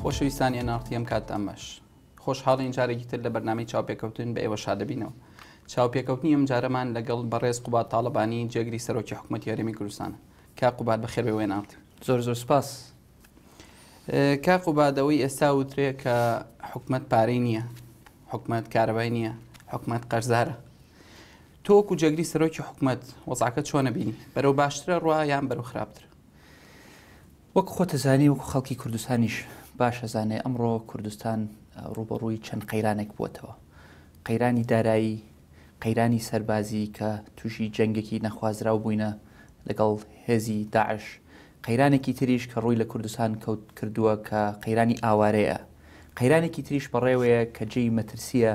خۆشەویستانی NRTM کاتتان باش. خۆشحاڵین جارێکی تر لە بەرنامەی چاوپێکەوتن بە ئێوە شادەبینەوە. چاوپێکەوتنی ئەم جارەمان لەگەڵ بەڕێز قوبات تاڵەبانی جێگری سەرۆکی حکوومەتی هەرێمی کوردستانە. کا قوبات بەخێر بێ وێنات. زۆر سپاس. کا قوبادەوەی ئێستا وترێ کە حکوومەت پارەی نییە، حکوومەت کارەبای نییە، حکوومەت قەرزارە. تۆکو جێگری سەرۆکی حکوومەت وەزعەکە چۆنە بینی؟ بەرەو باشترە ڕوا یان بەرەو خراپترە؟ وەک خۆتەزانی وەکو خەڵکی کوردستانیش باشەزانێ ئەمڕۆ کوردستان ڕوبەڕووی چەند قەیرانێک بووەتەوە. قەیرانی دارایی، قەیرانی سەربازی کە تووشی جەنگێکی نەخوازراو بووینە لەگەڵ هێزی داعش، قەیرانێکی تریش کە ڕووی لە کوردستان کەوت کردووە کە قەیرانی ئاوارەیە، قەیرانێکی تریش بەڕێوەیە کە جێی مەترسیە،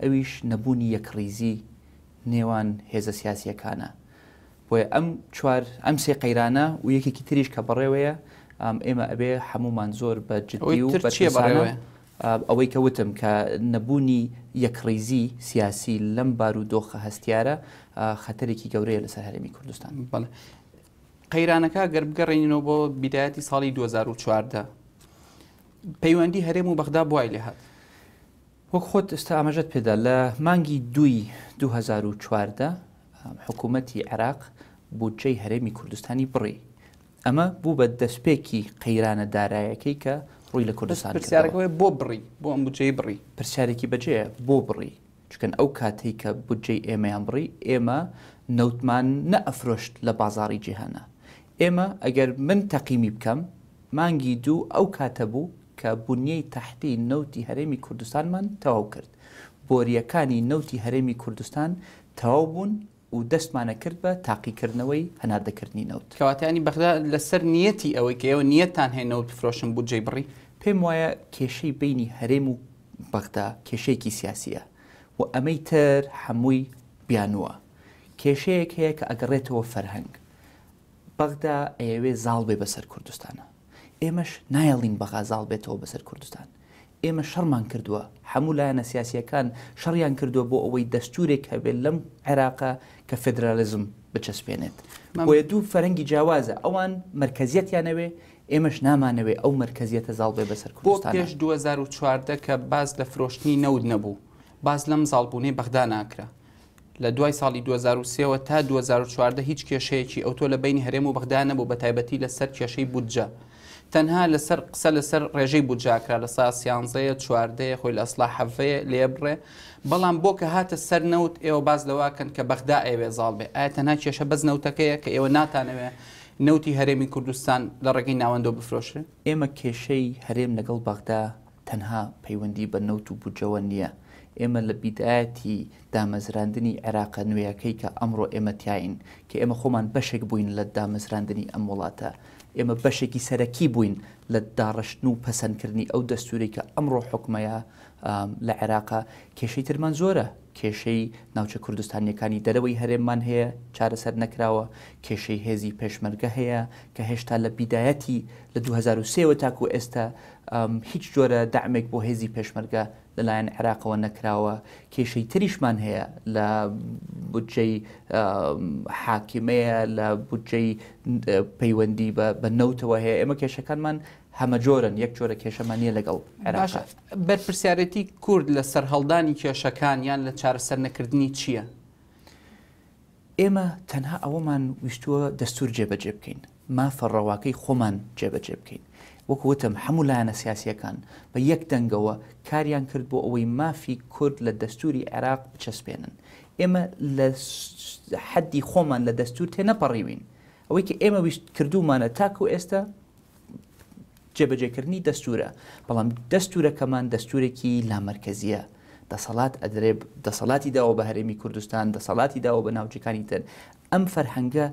ئەویش نەبوونی یەکڕیزی نێوان هێزە سیاسیەکانە. بۆیە ئەم سێ قەیرانە و یەکێکی تریش کە بەڕێوەیە ئێمە ئەبێ هەمومان زۆر بە جددی و بەرچێ ئەوەی کە وتم کە نەبوونی یەکڕیزی سیاسی لەم بارودۆخە هەستیارە خەتەرێکی گەورەیە لەسەر هەرێمی کوردستان. بەڵێ قەیرانەکە گەر بگەڕێنینەوە بۆ بیدایەتی ساڵی 2014 پەیوەندی هەرێم و بەغدا بوای لێ هات. وەک خۆت ئێستا ئاماژەت پێدا لە مانگی 2014 حکوومەتی عێراق بودجەی هەرێمی کوردستانی بڕی. ئەمە بوو بە دەستپێکی قەیرانە دارایەکەی کە ڕووی لە کوردستان پرسیارەکەی بۆ بڕی، بۆ ئەم بودجەی بڕی. پرسیارێکی بەجێە بۆ بڕی، چکەن ئەو کاتێک کە بودجەی ئێمەیان بڕی ئێمە نەوتمان نەئەفرۆشت لە بازاڕی جیهانە. ئێمە ئەگەر من تەقیمی بکەم مانگی 2 ئەو کاتە بوو کە بنیەی تەحتی نەوتی هەرێمی کوردستانمان تەواو کرد. بۆریەکانی نەوتی هەرێمی کوردستان تەواو بوون و دەستمانە کرد بە تاقیکردنەوەی هەناردەکردنی نەوت. کەواتانی بەغدا لەسەر نیەتی ئەوەی کە ئێوە نیەتان هەیە نەوت بفرۆشن بودجەی بڕی. پێم وایە کێشەی بینی هەرێم و بەغدا کێشەیەکی سیاسیە و ئەمەی تر هەمووی بیانووە. کێشەیەک هەیە کە ئەگەڕێتەوە فەرهەنگ. بەغدا ئەیەوێ زاڵ بێ بەسەر کوردستانە. ئێمەش نایەڵین بەغا زاڵ بێتەوە بەسەر کوردستان. ئێمە شەڕمان کردووە، هەموو لایەنە سیاسیەکان شەڕیان کردووە بۆ ئەوەی دەستورێک هەبێت لەم عێراقا کە فێدرالیزم بچەسپێنێت. بۆیە دوو فەرەنگی جیاوازە، ئەوان مەرکەزیەتیانەوێ، ئێمەش نامانەوێ ئەو مەرکەزیەتە زاڵ بێ بەسەر کوردستان. بۆ پێش 2014 کە باز لە فرۆشتنی نەود نەبوو، باز لەم زاڵبوونەی بەغدا ناکرا. لە دوای ساڵی 2023 تا 2014 هیچ کێشەیەکی ئەوتۆ لە بینی هەرێم و بەغدا نەبوو بە تایبەتی لەسەر کێشەی بودجە. تەنها لەسەر قسە لەسەر ڕێژەی بودجاکرا لە سا 13 14 خۆی لە ئەسڵا حەڤەیە لێ بڕێ، بەڵام بۆ کە هاتە سەر نەوت ئێوە باز لەواکەن کە بەغدا ئەوێ زاڵ بێ. ئایا تەنها کێشە بەس نەوتەکەیە کە ئێوە ناتانەوێ نەوتی هەرێمی کوردستان لە ڕێگەی ناوەندۆ بفرۆشن؟ ئێمە کێشەی هەرێم لەگەڵ بەغدا تەنها پەیوەندی بە نەوت و بودجەوە نییە. ئێمە لە بیدایەتی دامەزراندنی عێراقە نوێیەکەی کە ئەمڕۆ ئێمە تیاین کە ئێمە خۆمان بەشێک بووین لە دامەزراندنی ئەم وڵاتە، ئێمە بەشێکی سەرەکی بووین لە داڕشتن و پەسەندکردنی ئەو دەستوری کە ئەمڕۆ حکومەیە لە عێراقا. کێشەی ترمان زۆرە، کێشەی ناوچە کوردستانیەکانی دەرەوەی هەرێممان هەیە چارەسەر نەکراوە، کێشەی هێزی پێشمەرگە هەیە کە هێشتا لە بیدایەتی لە 2023 تاکو ئێستا هیچ جۆرە دامێک بۆ هێزی پێشمەرگە لەلایەن عێراقەوە نەکراوە. کێشەی تریشمان هەیە لە بودجەی حاکمەیە، لە بودجەی پەیوەندی بە نەوتەوە هەیە. ئێمە کێشەکانمان هەمە جۆرن، یەک جۆرە کێشەمانیە لەگەڵ عێراق. بەرپرسیارەتی کورد لە سەرهەڵدانی کێشەکان یان لە چارەسەر نەکردنی چییە؟ ئێمە تەنها ئەوەمان ویستووە دەستور جێبەجێ بکەین، مافە ڕەواکەی خۆمان جێبەجێ بکەین. وەکو وتم هەموو لایەنە سیاسیەکان بە یەک دەنگەوە کاریان کرد بۆ ئەوەی مافی کورد لە دەستوری عێراق بچەسپێنن. ئێمە لە حەدی خۆمان لە دەستور تێنەپەڕیوین. ئەوەی کە ئێمە ویست کردومانە تاکو ئێستا جێبەجێکردنی دەستورە، بەڵام دەستورەکەمان دەستورێکی لامەرکەزیە. دەسەڵات ئەدرێ دەسەڵاتی داوە بە هەرێمی کوردستان، دەسەڵاتی داوە بە ناوچەکانی تر. ئەم فەرهەنگە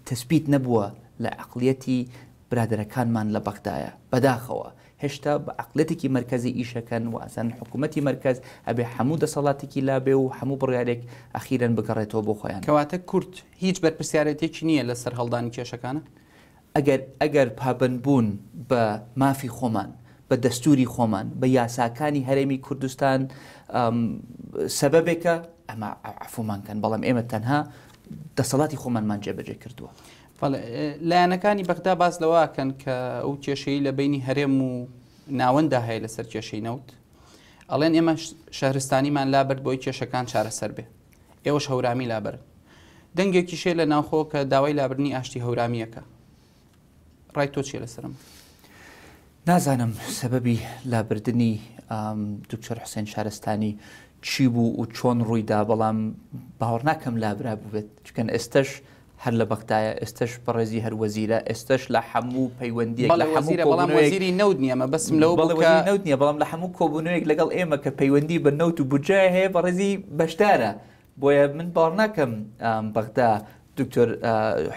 تەسبیت نەبووە لە عەقڵیەتی برادەرەکانمان لە بەغدایە. بەداخەوە هێشتا بە عەقڵەتێکی مەرکەزی ئیشەکەن و ئەزان حکوومەتی مەرکەز ئەبێ هەموو دەسەڵاتێکی لابێ و هەموو بڕیارێک ئەخیرەن بگەڕێتەوە بۆ خۆیان. کەواتە کورد هیچ بەرپرسیارەتێکی نییە لەسەر هەڵدانی کێشەکانە؟ ئەگەر پابند بوون بە مافی خۆمان، بە دەستوری خۆمان، بە یاساکانی هەرێمی کوردستان سەبەبێکە ئەمە عەفومان کەن، بەڵام ئێمە تەنها دەسەڵاتی خۆمانمان جێبەجێ کردووە. لایەنەکانی بەغدا باز لەواکەن کە ئەو کێشەی لە بینی هەرێم و ناوەندا هەیە لەسەر کێشەی نەوت ئەڵێن ئێمە شەهرستانیمان لابرد بۆی کێشەکان چارەسەر بێ ئێوەش هەورامی لابرن دەنگێکی شێ لە ناوخۆ کە داوای لابردنی ئاشتی هەورامیەکە ڕای تۆ چیە لەسرم نازانم سەبەبی لابردنی دکتۆر حوسێن شارستانی چی بوو و چۆن ڕوویدا بەڵام باوەڕ ناکەم لابرا بوێت چکەن ئێستش هەر لە بەغدایە ئێستش بەڕێزی هەر وەزیرە ئێستش لە هەموو پەیوەندیەک بەڵام وەزیری نەوت نییە مە بەسم لەوە نەوت نییە بەڵام لە هەموو کۆبوونەوەیەک لەگەڵ ئێمە کە پەیوەندی بە نەوت و بودجە هەیە بەڕێزی بەشدارە بۆیە من باوەڕ ناکەم بەغدا دکتۆر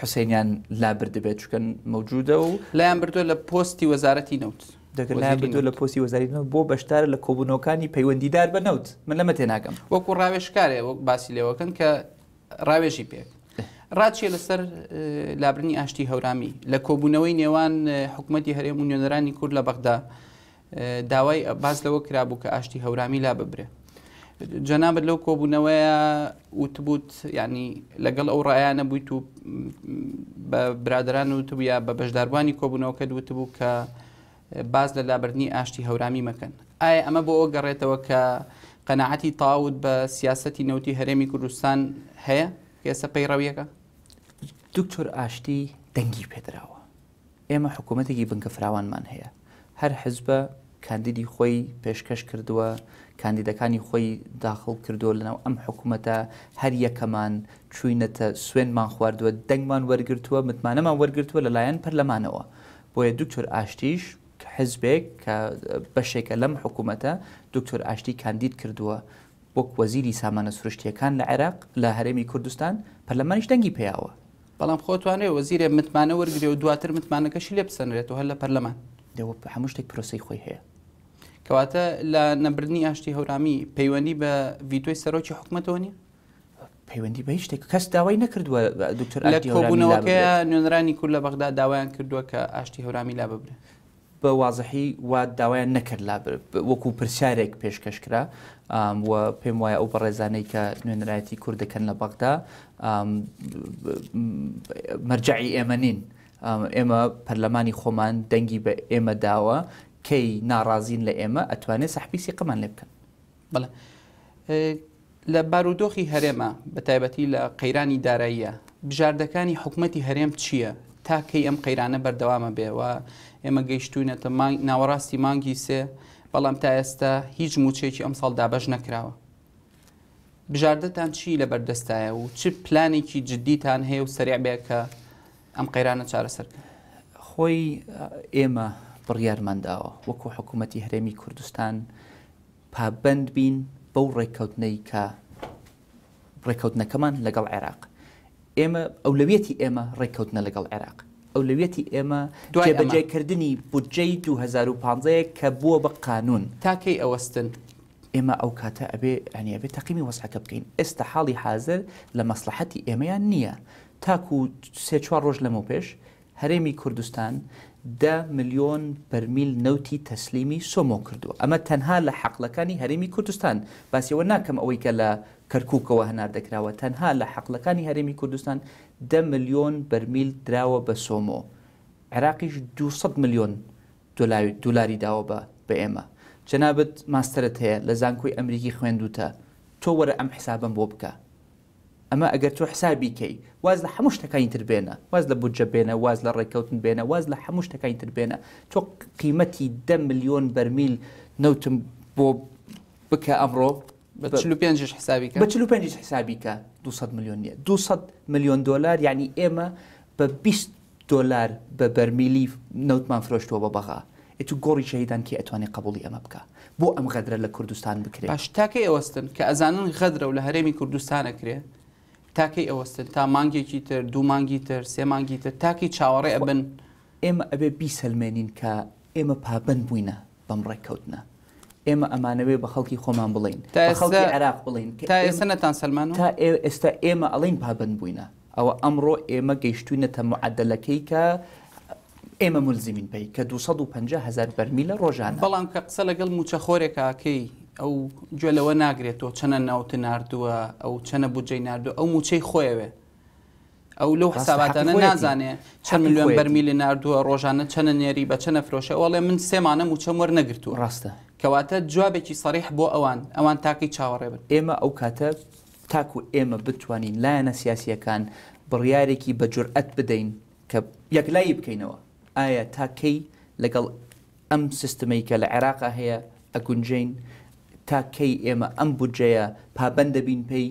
حوسێنیان لابرد بێت چکەن مەوجودە و لایەن بردووە لە پۆستی وەزارەتی نەوت دەگەلای بردووە لە پۆستی وەزارەتی بۆ بەشدارە لە کۆبوونەوەکانی پەیوەندیدار بە نەوت من لەمە تێناگەم وەکو ڕاوێژکارێ وەک باسی لێوەکەن کە ڕاوێژی پێک ڕاچیە لەسەر لابرنی ئاشتی هەورامی لە کۆبوونەوەی نێوان حکوومەتی هەرێم و نوێنەرانی کورد لە بەغدا داوای باز لەوە کرابوو کە ئاشتی هەورامی لا ببرێ جەنابەت لەو کۆبوونەوەیە وتبوت ینی لەگەڵ ئەو ڕایانە بوویت و بە برادران وتبوو یا بە بەشداربوانی کۆبوونەوەکە وتبوو کە باز لە لابردنی ئاشتی هەورامی مەکەن ئایا ئەمە بۆ ئەوە گەڕێتەوە کە قەناعەتی تەواوت بە سیاسەتی نەوتی هەرێمی کوردستان هەیە ئێستا پەیڕەویەکە دکتۆر ئاشتی دەنگی پێدراوە ئێمە حکوومەتێکی بنکە فراوانمان هەیە هەر حزبە کاندیدی خۆی پێشکەش کردووە کاندیدەکانی خۆی داخڵ کردووە لەناو ئەم حکوومەتە هەر یەکەمان چوینەتە سوێنمان خواردووە دەنگمان وەرگرتووە متمانەمان وەرگرتووە لەلایەن پەرلەمانەوە بۆیە دکتۆر ئاشتیش حزبێک کە بەشێکە لەم حکوومەتە دکتۆر ئاشتی کاندید کردووە وەک وەزیری سامانە سروشتیەکان لە عێراق لە هەرێمی کوردستان پەرلەمانیش دەنگی پێیاوە بەڵام خۆتوانێت وەزیرێ متمانە وەرگێ و دواتر متمانەکەشی لێ بسەنرێتەوە هەر لە پەرلەمان دەوە هەموو شتێک پرۆسەی خۆی هەیە کەواتە لە نەبردنی ئاشتی هەورامی پەیوەندی بە ڤیتۆی سەرۆکی حکوومەتەوە نیە پەیوەندی بە هیچ شتێک کەس داوای نەکردووە دکتۆر لە کۆبوونەوەکەیە نوێنەرانی کورد لە بەغدا داوایان کردووە کە ئاشتی هەورامی لا ببرێ بە وازەحی وا داوایان نەکرد وەکو پرسیارێک پێشکەشکرا و پێم وایە ئەو بەڕێزانەی کە نوێنەرایەتی کورد دەکەن لە بەغدا مەرجعی ئێمە نین ئێمە پەرلەمانی خۆمان دەنگی بە ئێمە داوە کەی ناڕازین لە ئێمە ئەتوانێت سەحبیسی قەمان لێ بکەن بەڵێ لە بارودۆخی هەرێمە بە تایبەتی لە قەیرانی داراییە بژاردەکانی حکوومەتی هەرێم چییە تاکەی ئەم قەیرانە بەردەوامە بێ و ئێمە گەیشتوینەتە ناوەڕاستی مانگی سێ بەڵام تا ئێستا هیچ موچێکی ئەم ساڵ دابەش نەکراوە بژاردەتان چی لە بەردەستایە و چ پلانێکی جددیتان هەیە و سەریع بێ کە ئەم قەیرانە چارەسەرکەن خۆی ئێمە بڕیارمانداوە وەکو حکوومەتی هەرێمی کوردستان پابند بین بەو ڕێککەوتنەی کە ڕێککەوتنەکەمان لەگەڵ عێراق ئێمە ئەولەویەتی ئێمە ڕێککەوتنە لەگەڵ عێراق ئەولەویەتی ئێمە جێبەجێکردنی بودجەی 2015 کە بووە بە قانون تاکەی ئەوەستن ئێمە ئەو کاتە ئەبێ ئەنی ئەبێ تەقیمی وەسعەکە بکەین ئێستا حاڵی حاضر لە مەسلحەتی ئێمەیان نییە تاکو 3-4 ڕۆژ لەمە پێش هەرێمی کوردستان 10 ملیۆن بەرمیل نەوتی تەسلیمی سۆمۆ کردووە ئەمە تەنها لە حەقلەکانی هەرێمی کوردستان باسیەوە ناکەم ئەوەی کە لە کەرکووکەوە هەنار دەکراوە تەنها لە حەقلەکانی هەرێمی کوردستان 10 ملیۆن بەرمیل دراوە بە سۆمۆ عێراقیش 200 ملیۆن دولاری داوە بە ئێمە جەنابەت ماستەرت هەیە لە زانکۆی ئەمریکی خوێندوتە تۆ وەرە ئەم حسابم بۆ بکە ئەمە ئەگەر تۆ حسابی کەی واز لە هەموو شتەکانی تر بێنە واز لە بودجە بێنە واز لە ڕێککەوتن بێنە واز لە هەموو شتەکانی تر بێنە تۆ قیمەتی 10 ملیۆن بەرمیل نەوتم بۆ بکە ئەمڕۆ بە 45 حسابی کە بە 45 حسابی کە 200 ملیۆن نیە 200 ملیۆن دلار یعنی ئێمە بە 20 دلار بە بەرمیلی نەوتمان فرۆشتەوە بە بەغا ئێت و گۆڕی شەهیدان کێ ئەتوانێت قبولی ئەمە بکە بۆ ئەم غەدرە لە کوردستان بکرێت باش تاکەی ئەوەستن کە ئەزانن غەدرە و لە هەرێمی کوردستانەکرێ تاکەی ئەوەستن تا مانگێکی تر 2 مانگی تر 3 مانگی تر تاکی چاوەڕێ ئەبن ئێمە ئەبێ بیسەلمێنین کە ئێمە پابند بووینە بەم ڕێککەوتنە ئێمە ئەمانەوێ بە خەڵکی خۆمان بڵین خەڵکی عێراق بڵین تا ئێستا نەتان سەلمان تا ئێستا ئێمە ئەڵین پابند بووینە ئەوە ئەمڕۆ ئێمە گەیشتوینەتە معدلەکەی کە ئێمە ملزمین پێی کە 250,000 بەرمیلە ڕۆژانە بەڵام کە قسە لەگەڵ موچەخۆرێکاکەی ئەو گوێ لەوە ناگرێتەوە چەنە ناوتە نردووە ئەو چەنە بودجەی نردووە ئەو موچەی خۆیەوێ ئەو لەو حساباتانە نازانێ چەند میلیۆن بەرمیلی نردووە ڕۆژانە چەنە نێری بە چەنە فرۆشە وەڵێ من سێمانە و چەم وەرنەگرتووە ڕاستە کەواتە جوابێکی سەریح بۆ ئەوان تاقی چاوەڕێ بن ئێمە ئەو کاتە تاکو ئێمە بتوانین لایەنە سیاسیەکان بڕیارێکی بە جورئەت بدەین کە یەکلایی بکەینەوە ئایا تاکەی لەگەڵ ئەم سیستمەی کە لە عێراقا هەیە ئەگونجین تاکەی ئێمە ئەم بودجەیە پابەند دەبین پێی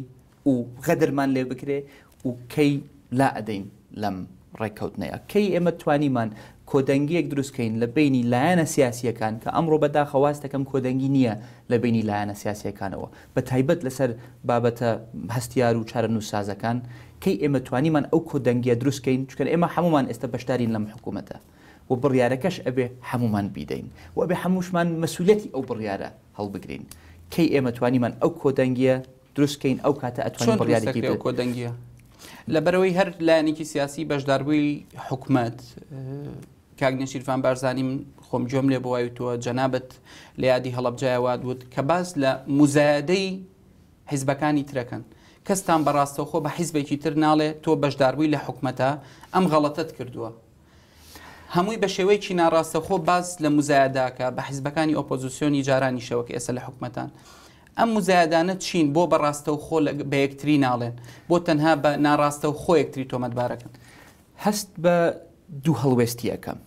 و غەدرمان لێ بکرێ و کەی لا ئەدەین لەم ڕێککەوتنەیە کەی ئێمە توانیمان کۆدەنگیەک دروستکەین لە بینی لایەنە سیاسیەکان کە ئەمڕۆ بەداخەواستەکەم کۆدەنگی نییە لە بینی لایەنە سیاسیەکانەوە بە تایبەت لەسەر بابەتە هەستیار و چارە نووسازەکان کەی ئێمە توانیمان ئەو کۆدەنگیە دروستکەین چکە ئێمە هەمومان ئێستا بەشدارین لەم حکوومەتە و بڕیارەکەش ئەبێ هەمومان بیدەین و ئەبێ هەمووشمان مەسئولیەتی ئەو بڕیارە هەڵبگرین کەی ئێمە توانیمان ئەو کۆدەنگیە دروستکەین ئەو کاتە ئەتوانین بڕیارێکی کۆدەنگیە لەبەرەوەی هەر لایەنێکی سیاسی بەشداربووی حکوومەت کاگنێشیرفان بارزانانی من خۆم گوێم لێ بۆوایتووە جەنابەت لە یادی هەڵەبجایەوە وت کە باس لە موزایدەی حیزبەکانی ترەکەن کەستان بەڕاستەوخۆ بە حیزبێکی تر ناڵێ تۆ بەشداربووی لە حکوومەتە ئەم غەڵەتت کردووە هەمووی بە شێوەیەکی ناڕاستەخۆ باس لە موزایداکە بە حیزبەکانی ئۆپۆزیسیۆنی جارانی شەوەکە ئێستا لە حکوومەتان ئەم موزایدانە چین بۆ بەڕاستە و خۆ بە یەکتری ناڵێن بۆ تەنها بە ناڕاستە و خۆ یەکتری تۆمەتبارەکەن هەست بە دوو هەڵوێستی یەکەم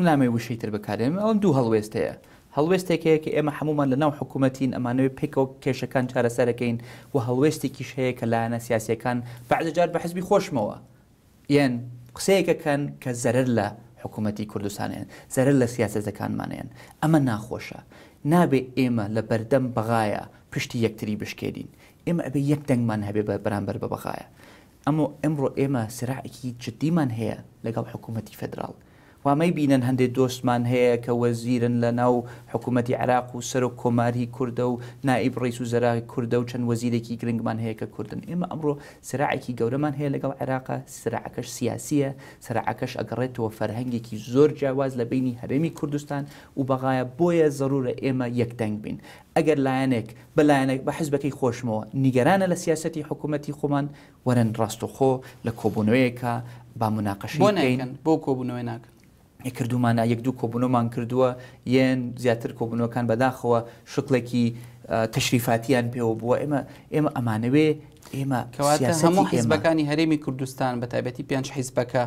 نامەی وشەی تر بکارێن ئەوم دوو هەڵوێستەیە هەڵوێستێکەیە کە ئێمە هەمومان لە ناو حکوومەتین ئەمانەوێت پێکەوە کێشەکان چارەسەرەکەین و هەڵوێستێکیش هەیە کە لایەنە سیاسیەکان بەعزجار بە حزبی خۆشمەوە یان قسەیەکەکەن کە زەرەر لە حکوومەتی کوردستانیان زەرەر لە سیاسەتەکانمانیان ئەمە ناخۆشە نابێ ئێمە لە بەردەم بەغایە پشتی یەکتری بشکێنین ئێمە ئەبێ یەک دەنگمان هەبێ بە بەرامبەر بە بەغایە ئەمڕۆ ئێمە سراعێکی جدیمان هەیە لەگەڵ حکوومەتی فدرال وامەی بینن هەندێک دۆستمان هەیە کە وەزیرن لە ناو حکوومەتی عراق و سەر و کۆماری کووردە و نائیب ڕیس وزەرای کووردە و چەند وەزیرێکی گرنگمان هەیە کە کوردن ئێمە ئەمڕۆ سراعێکی گەورەمان هەیە لەگەڵ عێراقا سراعەکەش سیاسیە سراعەکەش ئەگەڕێتەوە فەرهەنگێکی زۆر جیاواز لە بینی هەرێمی کوردستان و بەغایە بۆیە ضرورە ئێمە یەکدەنگ بین ئەگەر لایەنێک بەلایەنێک بە حیزبەکەی خۆشمەوە نیگەرانە لە سیاسەتی حکوومەتی خۆمان وەرن ڕاستوخۆ لە کۆبوونەوەیەکە با مناقەشەی بکەین بۆ کۆبوونەوەی ناکەن کردومانە یەک دوو کۆبوونەوەمان کردووە یەن زیاتر کۆبوونەوەکان بەداخەوە شکلێکی تەشریفاتیان پێوە بووە ئێمە ئەمانەوێ ئێمە کەواتە هەموو حیزبەکانی هەرێمی کوردستان بە تایبەتی پێنج حیزبەکە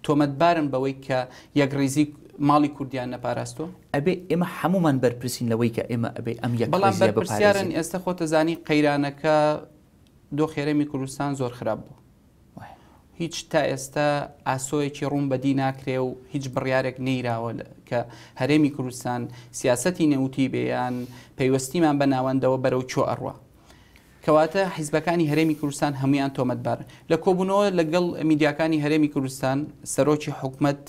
تۆمەتبارن بەوەی کە یەکڕێزی ماڵی کوردیان نەپاراستۆ ئەبێ ئێمە هەمومان بەرپرسین لەوەی کە ئێمە ئەبێ ئەم بەڵام بەرپرسیارن ئێستا خۆتەزانی قەیرانەکە دۆ خێرەمی کوردستان زۆر خراپ بوو هیچ تا ئێستا ئاسۆیەکی ڕوون بەدی ناکرێ و هیچ بڕیارێک نەیراوە کە هەرێمی کوردستان سیاسەتی نەوتی بێیان پەیوەستیمان بە ناوەندەوە بەرەو چۆ ئەڕوە کەواتە حیزبەکانی هەرێمی کوردستان هەمویان تۆمەتبار لە کۆبوونەوە لەگەڵ میدیاکانی هەرێمی کوردستان سەرۆکی حکوومەت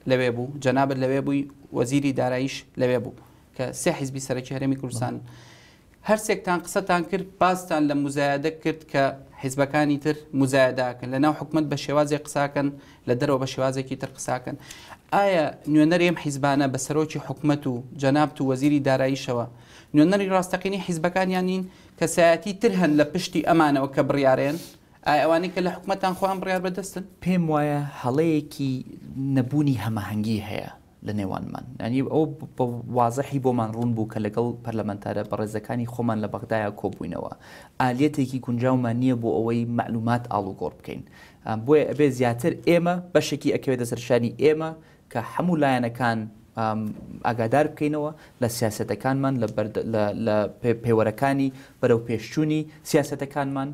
لەوێ بوو جەنابەت لەوێ بووی وەزیری داراییش لەوێ بوو کە سێ حیزبی سەرۆکی هەرێمی کوردستان هەرسێکتان قسەتان کرد باستان لە موزایدە کرد کە حیزبەکانی تر موزایداکەن لە ناو حکوومەت بە شێوازێک قساکەن لە دەرەوە بە شێوازێکی تر قساکەن ئایا نوێنەری ئەم حیزبانە بە سەرۆکی حکوومەت و جەنابەت و وەزیری داراییشەوە نوێنەری ڕاستەقینی حیزبەکانیان نین کە سایەتی تر هەن لە پشتی ئەمانەوە کە بڕیارێن ئایا ئەوانەی کە لە حکوومەتان خۆیان بڕیار بەدەستن پێم وایە هەڵەیەکی نەبوونی هەماهەنگی هەیە لە نێوانمان ینی ئەو وازەحی بۆمان ڕوون بوو کە لەگەڵ پەرلەمانتارە بەڕێزەکانی خۆمان لە بەغدایە کۆبووینەوە ئالێتێکی گونجاومان نییە بۆ ئەوەی معلومات ئاڵوگۆڕ بکەین بۆیە ئەبێ زیاتر ئێمە بەشێکی ئەکەوێتە سەرشانی ئێمە کە هەموو لایەنەکان ئاگادار بکەینەوە لە سیاسەتەکانمان لە پێوەرەکانی بەرەو پێشچوونی سیاسەتەکانمان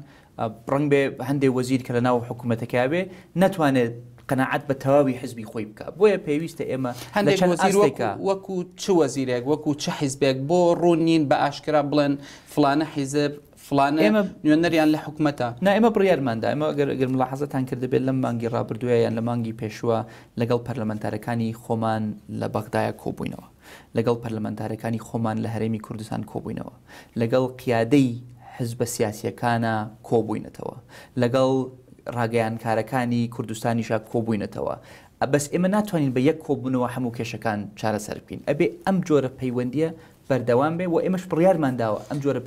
ڕنگ بێ هەندێک وەزیر کە لە ناو حکوومەتەکە بێ نەتوانێت قەناعەت بە تەواوی حزبی خۆی بکە بۆیە پێویستە ئێمە هەندێک وەزیر وەکو چ وەزیرێک وەکو چه حیزبێک بۆ ڕوونین بە ئاشکرا بڵێن فلانە حیزب فلانە نوێنەریان لە حکوومەتە ئێمە بڕیارماندا ئێمە گەر ملاحەزەتان کردبێت لەم مانگی ڕابردووە یان لە مانگی پێشوە لەگەڵ پەرلەمانتارەکانی خۆمان لە بەغدایە کۆبووینەوە لەگەڵ پەرلەمانتارەکانی خۆمان لە هەرێمی کوردستان کۆبووینەوە لەگەڵ قیادەی حزبە سیاسیەکانە کۆبووینەتەوە لەگەڵ ڕاگەیانکارەکانی کوردستانیشا کۆبووینەتەوە بەس ئێمە ناتوانین بە یەک کۆبوونەوە هەموو کێشەکان چارەسەر بکەین ئەبێ ئەم جۆرە پەیوەندیە بەردەوام بێ و ئێمەش بڕیارمانداوە ئەم جۆرە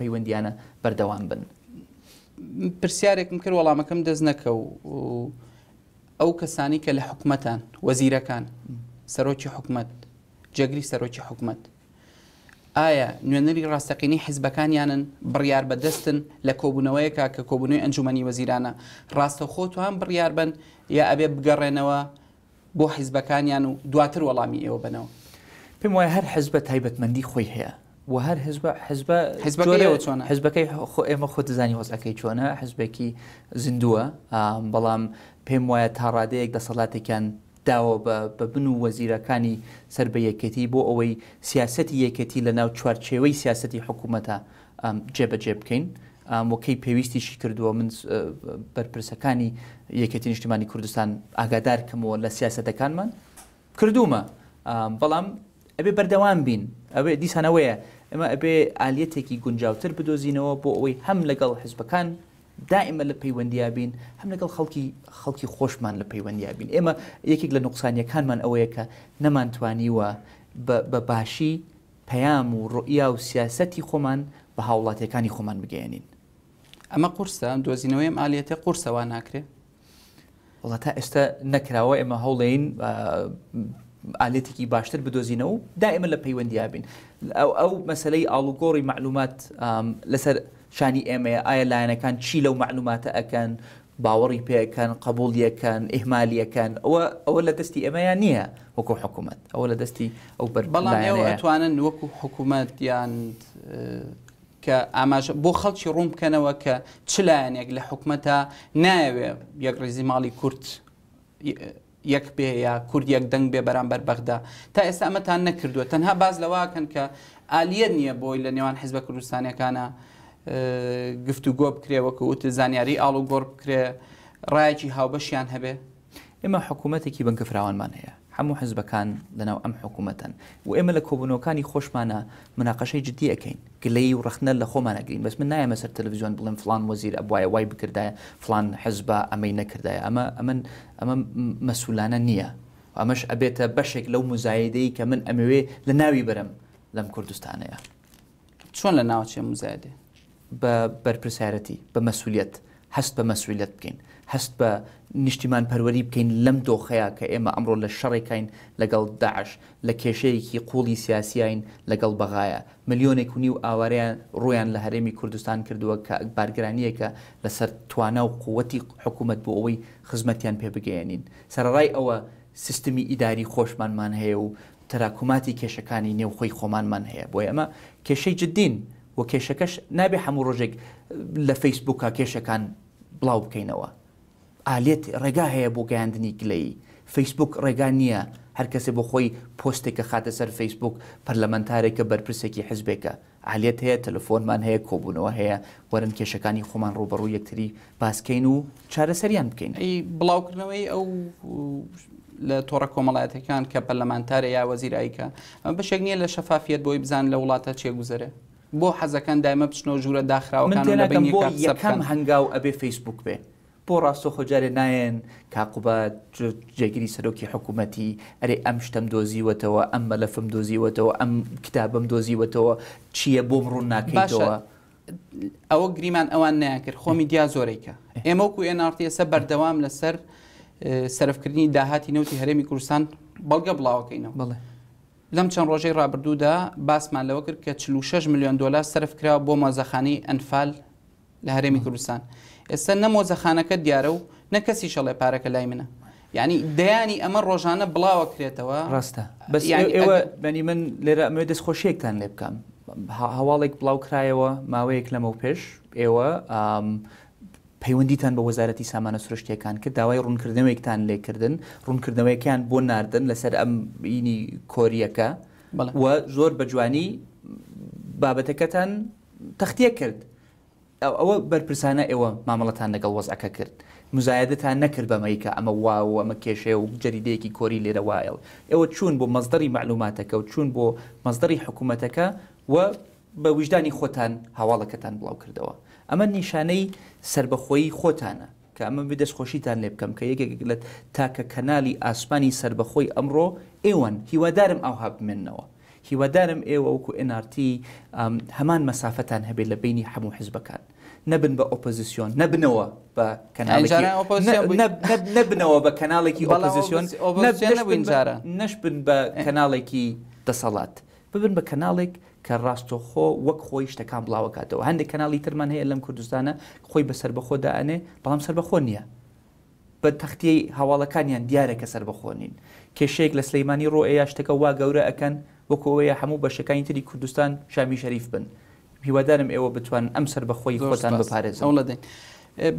ئەو کەسانی کە لە حکومەتان وەزیرەکان سەرۆکی حکومەت جێگری سەرۆکی حکومەت ئایا نوێنەری ڕاستەقینی حیزبەکانیانن بڕیار بەدەستن لە کۆبوونەوەیەکە کە کۆبوونەوەی ئەنجومەنی وەزیرانە ڕاستەخۆ توان بڕیار بن یا ئەبێ بگەڕێنەوە بۆ حیزبەکانیان و دواتر وەڵامی ئێوە بنەوە؟ پێم وایە هەر حیزبە تایبەتمەندی خۆی هەیە و هەر حیزبەکەی ئێمە خۆ دەزانی هۆزەکەی چۆنە حیزبێکی زیندووە بەڵام پێم وایە تا ڕادەیەک دەسەڵاتێکیان داوە بە بن و وەزیرەکانی سەر بە یەکێتی بۆ ئەوەی سیاسەتی یەکێتی لە ناو چوارچێوەی سیاسەتی حکوومەتە جێبەجێ بکەین وەکەی پێویستیشی کردووە من بەرپرسەکانی یەکێتی نیشتیمانی کوردستان ئاگادارکەمەوە لە سیاسەتەکانمان کردومە بەڵام ئەبێ بەردەوام بین ئەوێ دیسانەوەیە ئەمە ئەبێ ئالیەتێکی گونجاوتر بدۆزینەوە بۆ ئەوەی هەم لەگەڵ حیزبەکان دائما لە پەیوەندیا بین هەم لەگەڵ خەڵکی خۆشمان لە پەیوەندیا بین ئێمە یەکێک لە نوقسانیەکانمان ئەوەیە کە نەمانتوانیوە بە باشی پەیام و ڕوئیا و سیاسەتی خۆمان بە هاوڵاتیەکانی خۆمان بگەێنین. ئەمە قورسە دۆزینەوەی ئەم ئالیەتە قورسەوە ناکرێت؟ وڵات تا ئێستا نەکراوە ئێمە هەوڵێین ئالێتێکی باشتر بدۆزینەوە و دائما لە پەیوەندیا بین ئەو مەسلەی ئاڵوگۆڕی معلومات لەسەر شانی ئێمەیە ئایا لایەنەکان چی لەو معلوماتە ئەکەن باوەڕی پێەکەن قبولیەکەن ئیهمالیەکان ئەوە لە دەستی ئێمەیان نییە وەکو حکوومەت ئەوە لە دەستی ئەو بەڵام ئێوە ئەتوانن وەکو حکوومەت یان کە ئاماژە بۆ خەڵکی ڕوون بکەنەوە کە چ لایەنێک لە حکوومەتە نایەوێ یەک ڕێزی ماڵی کورد یەک بێ یا کورد یەک دەنگ بێ بەرامبەر بەغدا تا ئێستا ئەمەتان نەکردووە تەنها باز لەواکەن کە ئالیەت نییە بۆی لە نێوان حیزبە کوردستانیەکانە گفتوگۆ بکرێ وەکووت زانیاری ئاڵوگۆڕ بکرێ ڕایەکی هاوبەشیان هەبێ. ئێمە حکوومەتێکی بنکە فراوانمان هەیە هەموو حیزبەکان لەناو ئەم حکوومەتەن و ئێمە لە کۆبوونەوەکانی خۆشمانە مناقەشەی جدی ئەەکەین گلەی و ڕخنە لە خۆمانەگرین بەس من نایەمە سەر تەلەڤیزیۆن بڵێم فلان وەزیر ئەبوایە وای بکردایە فلان حیزبە ئەمەی نەکردایە ئەمە مەسئولانە نییە ئەمەش ئەبێتە بەشێک لەو مزایدەی کە من ئەمەوێ لە ناوی بەرم لەم کوردستانەیە. چۆن لە ناوچێ مزایدێ؟ بە بەرپرسیارەتی بە مەسئولیت هەست بە مەسئولیت بکەین هەست بە نیشتیمان پەروەری بکەین لەم دۆخەیە کە ئێمە ئەمڕۆ لە شەڕێکین لەگەڵ داعش لە کێشەیەکی قوڵی سیاسیین لەگەڵ بەغایە ملیۆنێک و نیو ئاوارەیان ڕویان لە هەرێمی کوردستان کردووە کە بارگرانیەکە لەسەر توانە و قووەتی حکوومەت بۆ ئەوەی خزمەتیان پێ بگەێنین. سەرڕای ئەوە سیستمی ئیداری خۆشمانمان هەیە و تەراکوماتی کێشەکانی نێوخۆی خۆمانمان هەیە بۆ ئەمە کێشەی جدین و کێشەکەش نابێ هەموو ڕۆژێک لە فەیسبووکە کێشەکان بڵاو بکەینەوە. ئالێت ڕێگا هەیە بۆ گەیاندنی گلەی فەیسبوک ڕێگا نییە هەر کەسێ بۆ خۆی پۆستێکە خاتە سەر فەیسبوک پەرلەمەنتارێکە بەرپرسێکی حیزبێکە ئالێت هەیە تەلەفۆنمان هەیە کۆبوونەوە هەیە وەرن کێشەکانی خۆمان ڕوبەڕوو یەکتری باسکەین و چارەسەریان بکەین. بڵاوکردنەوەی ئەو لە تۆڕە کۆمەڵایەتەکان کە پەرلەمانتارە یا وەزیرایکە ئەمە بەشێک نییە لە شەفافیت بۆی بزان لە وڵاتە چێگوزەرە بۆ حەزەکان دایمە بچنەوە ژوورە داخراوەکان یەکەم هەنگاو ئەبێ فەیسبوک بێ بۆ ڕاستۆخۆ جارێ نایەن کاقوبات جێگیری سەرۆکی حکوومەتی ئەرێ ئەم شتم دۆزیوەتەوە ئەم مەلەفم دۆزیوەتەوە ئەم کتابم دۆزیوەتەوە چییە بۆم ڕوون ناکەیتەوە. ئەوە گریمان ئەوان نیان کرد خۆمی دیا زۆرێکە ئێمە وەکو ئێنارتیەسە بەردەوام لەسەر سەرفکردنی داهاتی نەوتی هەرێمی کوردستان بەڵگە بڵاوەکەینەوە. لەم چەند ڕۆژەی ڕابردوودا باسمان لەوە کرد کە 46 میلیۆن دۆلار سەرف کراوە بۆ مۆزەخانەی ئەنفال لە هەرێمی کوردستان. ئێستا نە مۆزەخانەکە دیارە و نە کەسی شەڵێ پارەکە لای منە یعنی دەیانی ئەمە ڕۆژانە بڵاوەکرێتەوە. ڕاستە بەس ئێوە بەنی من لێرە ئەمە دەستخۆشیەکتان لێ بکەم هەواڵێک بڵاو کرایەوە ماوەیەک لەمە پێش ئێوە پەیوەندیتان بە وەزارەتی سامانە سروشتیەکان کرد داوای ڕوونکردنەوەیەکتان لێکردن ڕوونکردنەوەیەکیان بۆ ناردن لەسەر ئەم بینی کۆریەکە و زۆر بە جوانی بابەتەکەتان تەختیە کرد. ئەوە بەرپرسانە ئێوە مامەڵەتان لەگەڵ وەزعەکە کرد مزایدەتان نەکرد بەمەیکە ئەمە واو ئەمە کێشەیە و جەریدەیەکی کۆری لێرە وایە ئێوە چوون بۆ مەزدەری معلوماتەکە و چوون بۆ مەزدەری حکوومەتەکە و بە وجدانی خۆتان هەواڵەکەتان بڵاو کردەوە. ئەمە نیشانەی سربەخۆیی خۆتانە کە ئەمە بدەستخۆشیتان لێ بکەم کە یەکێک لە تاکە کەناڵی ئاسمانی سربەخۆی ئەمڕۆ ئێوەن هیوادارم ئەوها بمێننەوە هیوادارم ئێوە وەکو NRT هەمان مەسافەتان هەبێت لە بینی هەموو حیزبەکان نەبن بە ئۆپۆزیسیۆن نەبنەوە بە نەبنەوە بە کەناڵێکی ئۆپۆزیسیۆن نەشبن بە کەناڵێکی دەسەڵات ببن بە کەناڵێک کە ڕاستۆخۆ وەک خۆی شتەکان بڵاوکاتەوە هەندێک کەناڵی ترمان هەیە لەم کوردستانە خۆی بە سربەخۆدا ئەنێ بەڵام سربەخۆ نییە بە تەختەی هەواڵەکانیان دیارە کە سربەخۆ نین کێشەیەک لە سلەیمانی ڕۆئەیە شتەکە وا گەورە ئەکەن وەکەوەیە هەموو بەشەکانی تری کوردستان شامی شەریف بن هیوادارم ئێوە بتوان ئەم سربەخۆی خۆتان بپارێزن لەدەین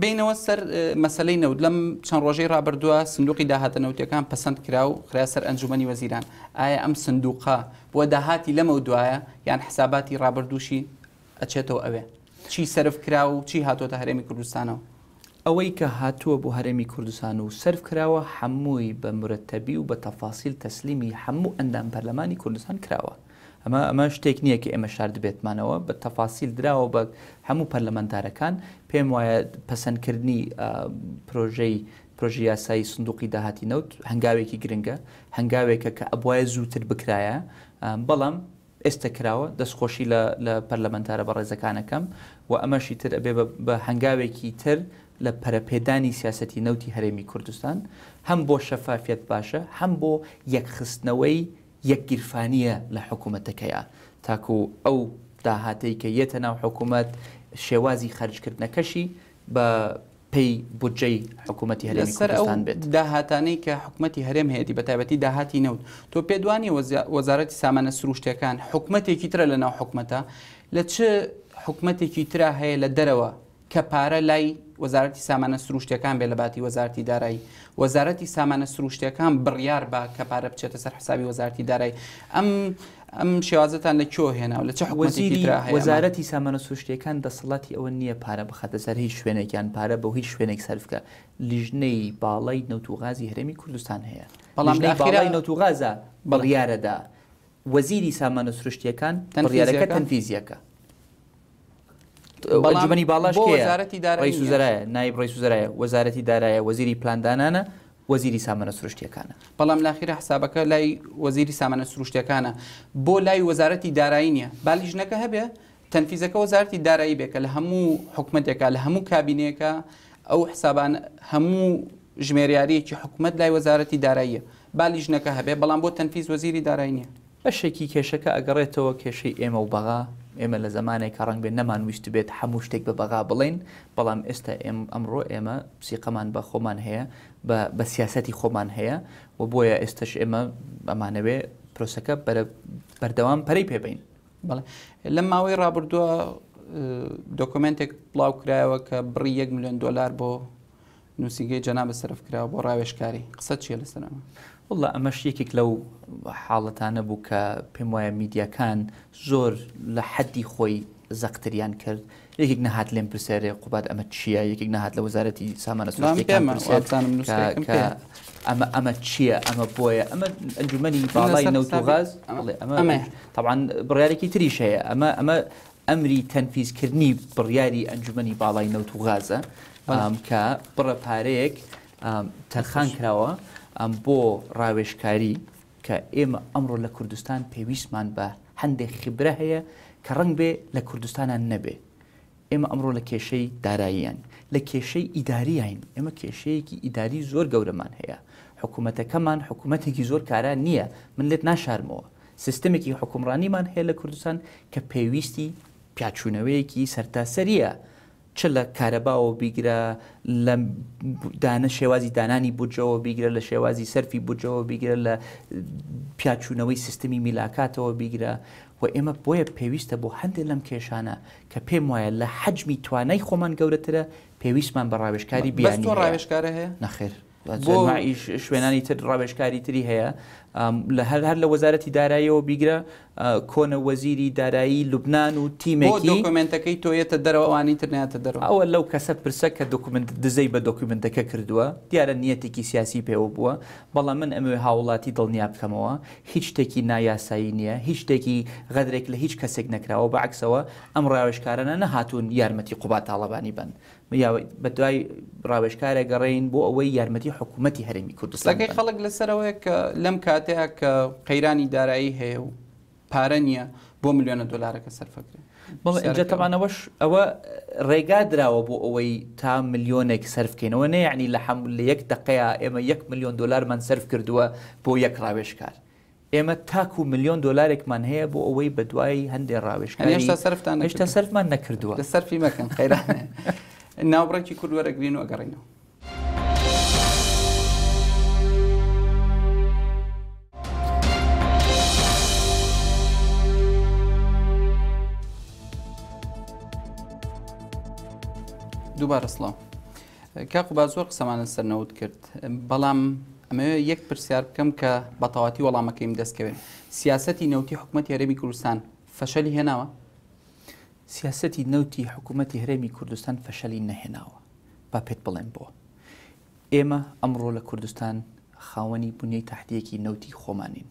بینەوە سەر مەسلەی نەوت لەم چەند ڕۆژەی ڕابردووە سندوقی داهاتە نەوتەکان پەسەند کرا و خرا سەر ئەنجومەنی وەزیران ئایا ئەم سندوقە بۆ داهاتی لەمە دوایە یان حساباتی ڕابردووشی ئەچێتەوە ئەوێ چی سرف کرا و چی هاتۆتە هەرێمی کوردستانەوە ئەوەی کە هاتووە بۆ هەرێمی کوردستان و سرف کراوە هەمووی بە مرتەبی و بە تەفاسیل تەسلیمی هەموو ئەندام پەرلەمانی کوردستان کراوە ئەمە شتێک نییە کە ئێمە شار دەبێتمانەوە بە تەفاسیل دراوە بە هەموو پەرلەمەندارەکان پێم وایە پەسەندکردنی پرۆژەی یاسایی سندوقی داهاتی نەوت هەنگاوێکی گرنگە هەنگاوێکە کە ئەبوایە زووتر بکرایە بەڵام ئێستا کراوە دەستخۆشی لە پەرلەمەندارە بە ڕێزەکانەکەم و ئەمەشی تر ئەبێ بە هەنگاوێکی تر لە پەرەپێدانی سیاسەتی نەوتی هەرێمی کوردستان هەم بۆ شەفافیت باشە هەم بۆ یەکخستنەوەی یەکگیرفانیە لە حکوومەتەکەیە تاکو ئەو داهاتەی کە یێتە ناو حکوومەت شێوازی خەرجکردنەکەشی بە پێی بودجەی حکوومەتی هەرێمی کوردستان بێت داهاتانەی کە حکوومەتی هەرێم هەیەی بە تایبەتی داهاتی نەوت تۆ پێدوانی وەزارەتی سامانە سروشتەکان حکوومەتێکی ترە لە ناو حکوومەتە لە چ حکوومەتێکی ترا هەیە لە دەرەوە کە پارە لای وەزارەتی سامانە سروشتەکان بێ لە باتی وەزارەتی دارایی وەزارەتی سامانە سروشتەکان بڕیار بە کە پارە بچێتە سەر حسابی وەزارەتی دارایی ئەم شێوازەتان لە کۆ هێناوە لە چه حکوومەتێکی ترا هەیە وەزارەتی سامانە سروشتەکان دەسەڵاتی ئەوە نییە پارە بخاتە سەر هیچ شوێنێکیان پارە بە هیچ شوێنێک سەرفکە لیژنەی باڵای نەوتوغازی هەرێمی کوردستان هەیە بەڵام باڵای نەوتوغازە بڕیارەدا وەزیری سامانە سروشتیەکان بڕیارەکە تەنفیزیەکە ئەنجومەنی باڵاش ڕئیس وزرایە نایب ڕئیس وزرایە وەزارەتی دارایە وەزیری پلاندانانە وەزیری سامانە سروشتیەکانە بەڵام لاخیرە حسابەکە لای وەزیری سامانە سروشتیەکانە بۆ لای وەزارەتی دارایی نییە بالیژنەکە هەبێ تەنفیزەکە وەزارەتی دارایی بێکە لە هەموو حکوومەتێکە لە هەموو کابینەیەکە ئەو حسابان هەموو ژمێریارەیەکی حکوومەت لای وەزارەتی داراییە بالیژنەکە هەبێ بەڵام بۆ تەنفیز وەزیری دارایی نییە بەشێکی کێشەکە ئەگەڕێتەوە کێشەی ئێمە و بەغا ئێمە لە زمانێک کە ڕەنگ بێت نەمانویست بێت هەموو شتێک بە بەغا بڵێن بەڵام ئێستا ئەمڕۆ ئێمە سیقەمان بە خۆمان هەیە بە سیاسەتی خۆمان هەیە و بۆیە ئێستش ئێمە ئەمانەوێ پرۆسەکە بەردەوام پەرەی پێبین بەڵێ لەم ماوەی ڕابردووە دۆکومنتێک بڵاو کرایەوە کە بڕی 1 ملیۆن دۆلار بۆ نووسینگەی جەنابە سەرف کراوە بۆ ڕاوێژکاری قسە چیە لەسەرەوە والله ئەمەش یەکێک لەو حاڵەتانە بوو کە پێم وایە میدیاکان زۆر لە حەدی خۆی زەقتریان کرد یەکێک نەهات لێم پرسیارێ قوبات ئەمە چییە یەکێک نەهات لە وەزارەتی سامانە سروشتیەکان ئەمە چییە ئەمە بۆیە ئەمە ئەنجومەنی باڵای نەوتوغاز ئەمە طبعا بڕیارێکی تریش هەیە ئەمە ئەمری تەنفیزکردنی بڕیاری ئەنجومەنی باڵای نەوتوغازە کە بڕە پارەیەک تەرخان کراوە بۆ ڕاوێژکاری کە ئێمە ئەمڕۆ لە کوردستان پێویستمان بە هەندێک خبرە هەیە کە ڕەنگ بێ لە کوردستانان نەبێ ئێمە ئەمڕۆ لە کێشەی داراییان لە کێشەی ئیداریین ئێمە کێشەیەکی ئیداری زۆر گەورەمان هەیە حکوومەتەکەمان حکوومەتێکی زۆر کاران نییە من لێت ناشارمەوە سیستمێکی حکومڕانیمان هەیە لە کوردستان کە پێویستی پیاچوونەوەیەکی سەرتاسەریە چ لە کارەباوە بیگرە لە شێوازی دانانی بودجەوە بیگرە لە شێوازی سەرفی بودجەوە بیگرە لە پیاچوونەوەی سیستمی میلاکاتەوە بیگرە و ئێمە بۆیە پێویستە بۆ هەندێک لەم کێشانە کە پێم وایە لە حەجمی توانای خۆمان گەورەترە پێویستمان بە ڕاوێژکاری بیانی ڕاوێژکارە هەیە نەخێر شوێنانی تر ڕاوێژکاری تری هەیە هەر لە وەزارەتی داراییەوە بیگرە کۆنە وەزیری دارایی لوبناان و تیمێکی دۆکومنتەکەی تۆیەتە دەرەوەوانی تر ناتە دەرەوە ئەوە لەو کەسە پرسە کە دۆکومنت دزەی بە دۆکومنتەکە کردووە دیارە نیەتێکی سیاسی پێوە بووە بەڵام من ئەمێ هاوڵاتی دڵنیا بکەمەوە هیچ شتێکی نایاسایی نییە هیچ شتێکی غەدرێک لە هیچ کەسێک نەکراوە بەعکسەوە ئەم ڕاوێژکارانە نەهاتوون یارمەتی قوبات تاڵەبانی بن بە دوای ڕاوێژکارە گەڕین بۆ ئەوەی یارمەتی حکوومەتی هەرێمی کوردستان لەگەی خەڵک لەسەرەوەی کە لەم کاتەیە کە قەیرانی دارایی هەیە و پارە نییە بۆ ملیۆنە دۆلارەکە سەرفەکرێت اینجا تەمانەوەش ئەوە ڕێگا درراوە بۆ ئەوەی تا ملیۆنێک سەرفکەینەوە نەیعنی لە یەک دقەیە ئێمە 1 ملیۆن دلارمان سەرف کردووە بۆ یەک ڕاوێژکار ئێمە تاکو ملیۆن دلارێکمان هەیە بۆ ئەوەی بە دوای هەندێک ڕاوێژکاری هێشتا سەرفمان نەکردووە لە سەرفی مەکەن خەیرانێ ناوبڕێکی کورد وەرەگرین و ئەگەڕینەوە. دووبارە سڵاو کاق و بازۆر قسەمانە سەرنەوت کرد بەڵام ئەمەوێ یەک پرسیار بکەم کە بەتەواتی وەڵامەکەیم دەستکەوێت سیاسەتی نەوتی حکوومەتی هەرێمی کوردستان فەشەلی هێناوە؟ سیاسەتی نەوتی حکوومەتی هەرێمی کوردستان فەشەلی نەهێناوە با پێت بڵێم بۆ ئێمە ئەمڕۆ لە کوردستان خاوەنی بنیەی تاحتیەکی نەوتی خۆمانین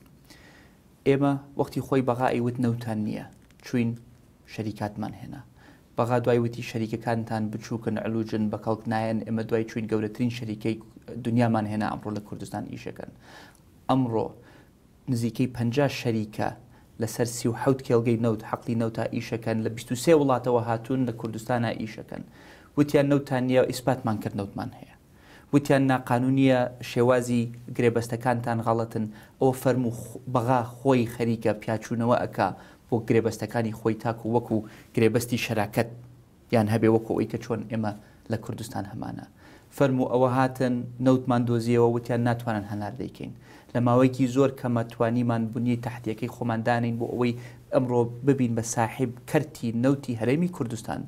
ئێمە وەختی خۆی بەغا ئەیوت نەوتان نییە چوین شەریکاتمان هێنا بەغا دوای وتی شەریکەکانتان بچووکن علوجن بە کەڵک نایەن ئێمە دوای چوین گەورەترین شەریکەی دنیامان هێنا ئەمڕۆ لە کوردستان ئیشەکەن ئەمڕۆ نزیکەی 50 شەریکە لەسەر 37 کێڵگەی نەوت حەقی نەوتا ئیشەکەن لە 23 وڵاتەوە هاتوون لە کوردستانە ئیشەکەن وتیان نەوتان نیە ئیسپاتمان کرد نەوتمان هەیە وتیان ناقانونیە شێوازی گرێبەستەکانتان غەڵەتن ئەوە فەرمو بەغا خۆی خەریکە پیاچوونەوە ئەکا بۆ گرێبەستەکانی خۆی تاکو وەکو گرێبەستی شەراکەت یان هەبێ وەکو ئەوی کە چۆن ئێمە لە کوردستان هەمانە فەرمو ئەوە هاتن نەوتمان دۆزیەوە وتیان ناتوانن هەنار دەیکەین لە ماوەیەکی زۆر کەمە توانیمان بنیەی تاحتیەکەی خۆماندانین بۆ ئەوەی ئەمڕۆ ببین بە ساحب کەرتی نەوتی هەرێمی کوردستان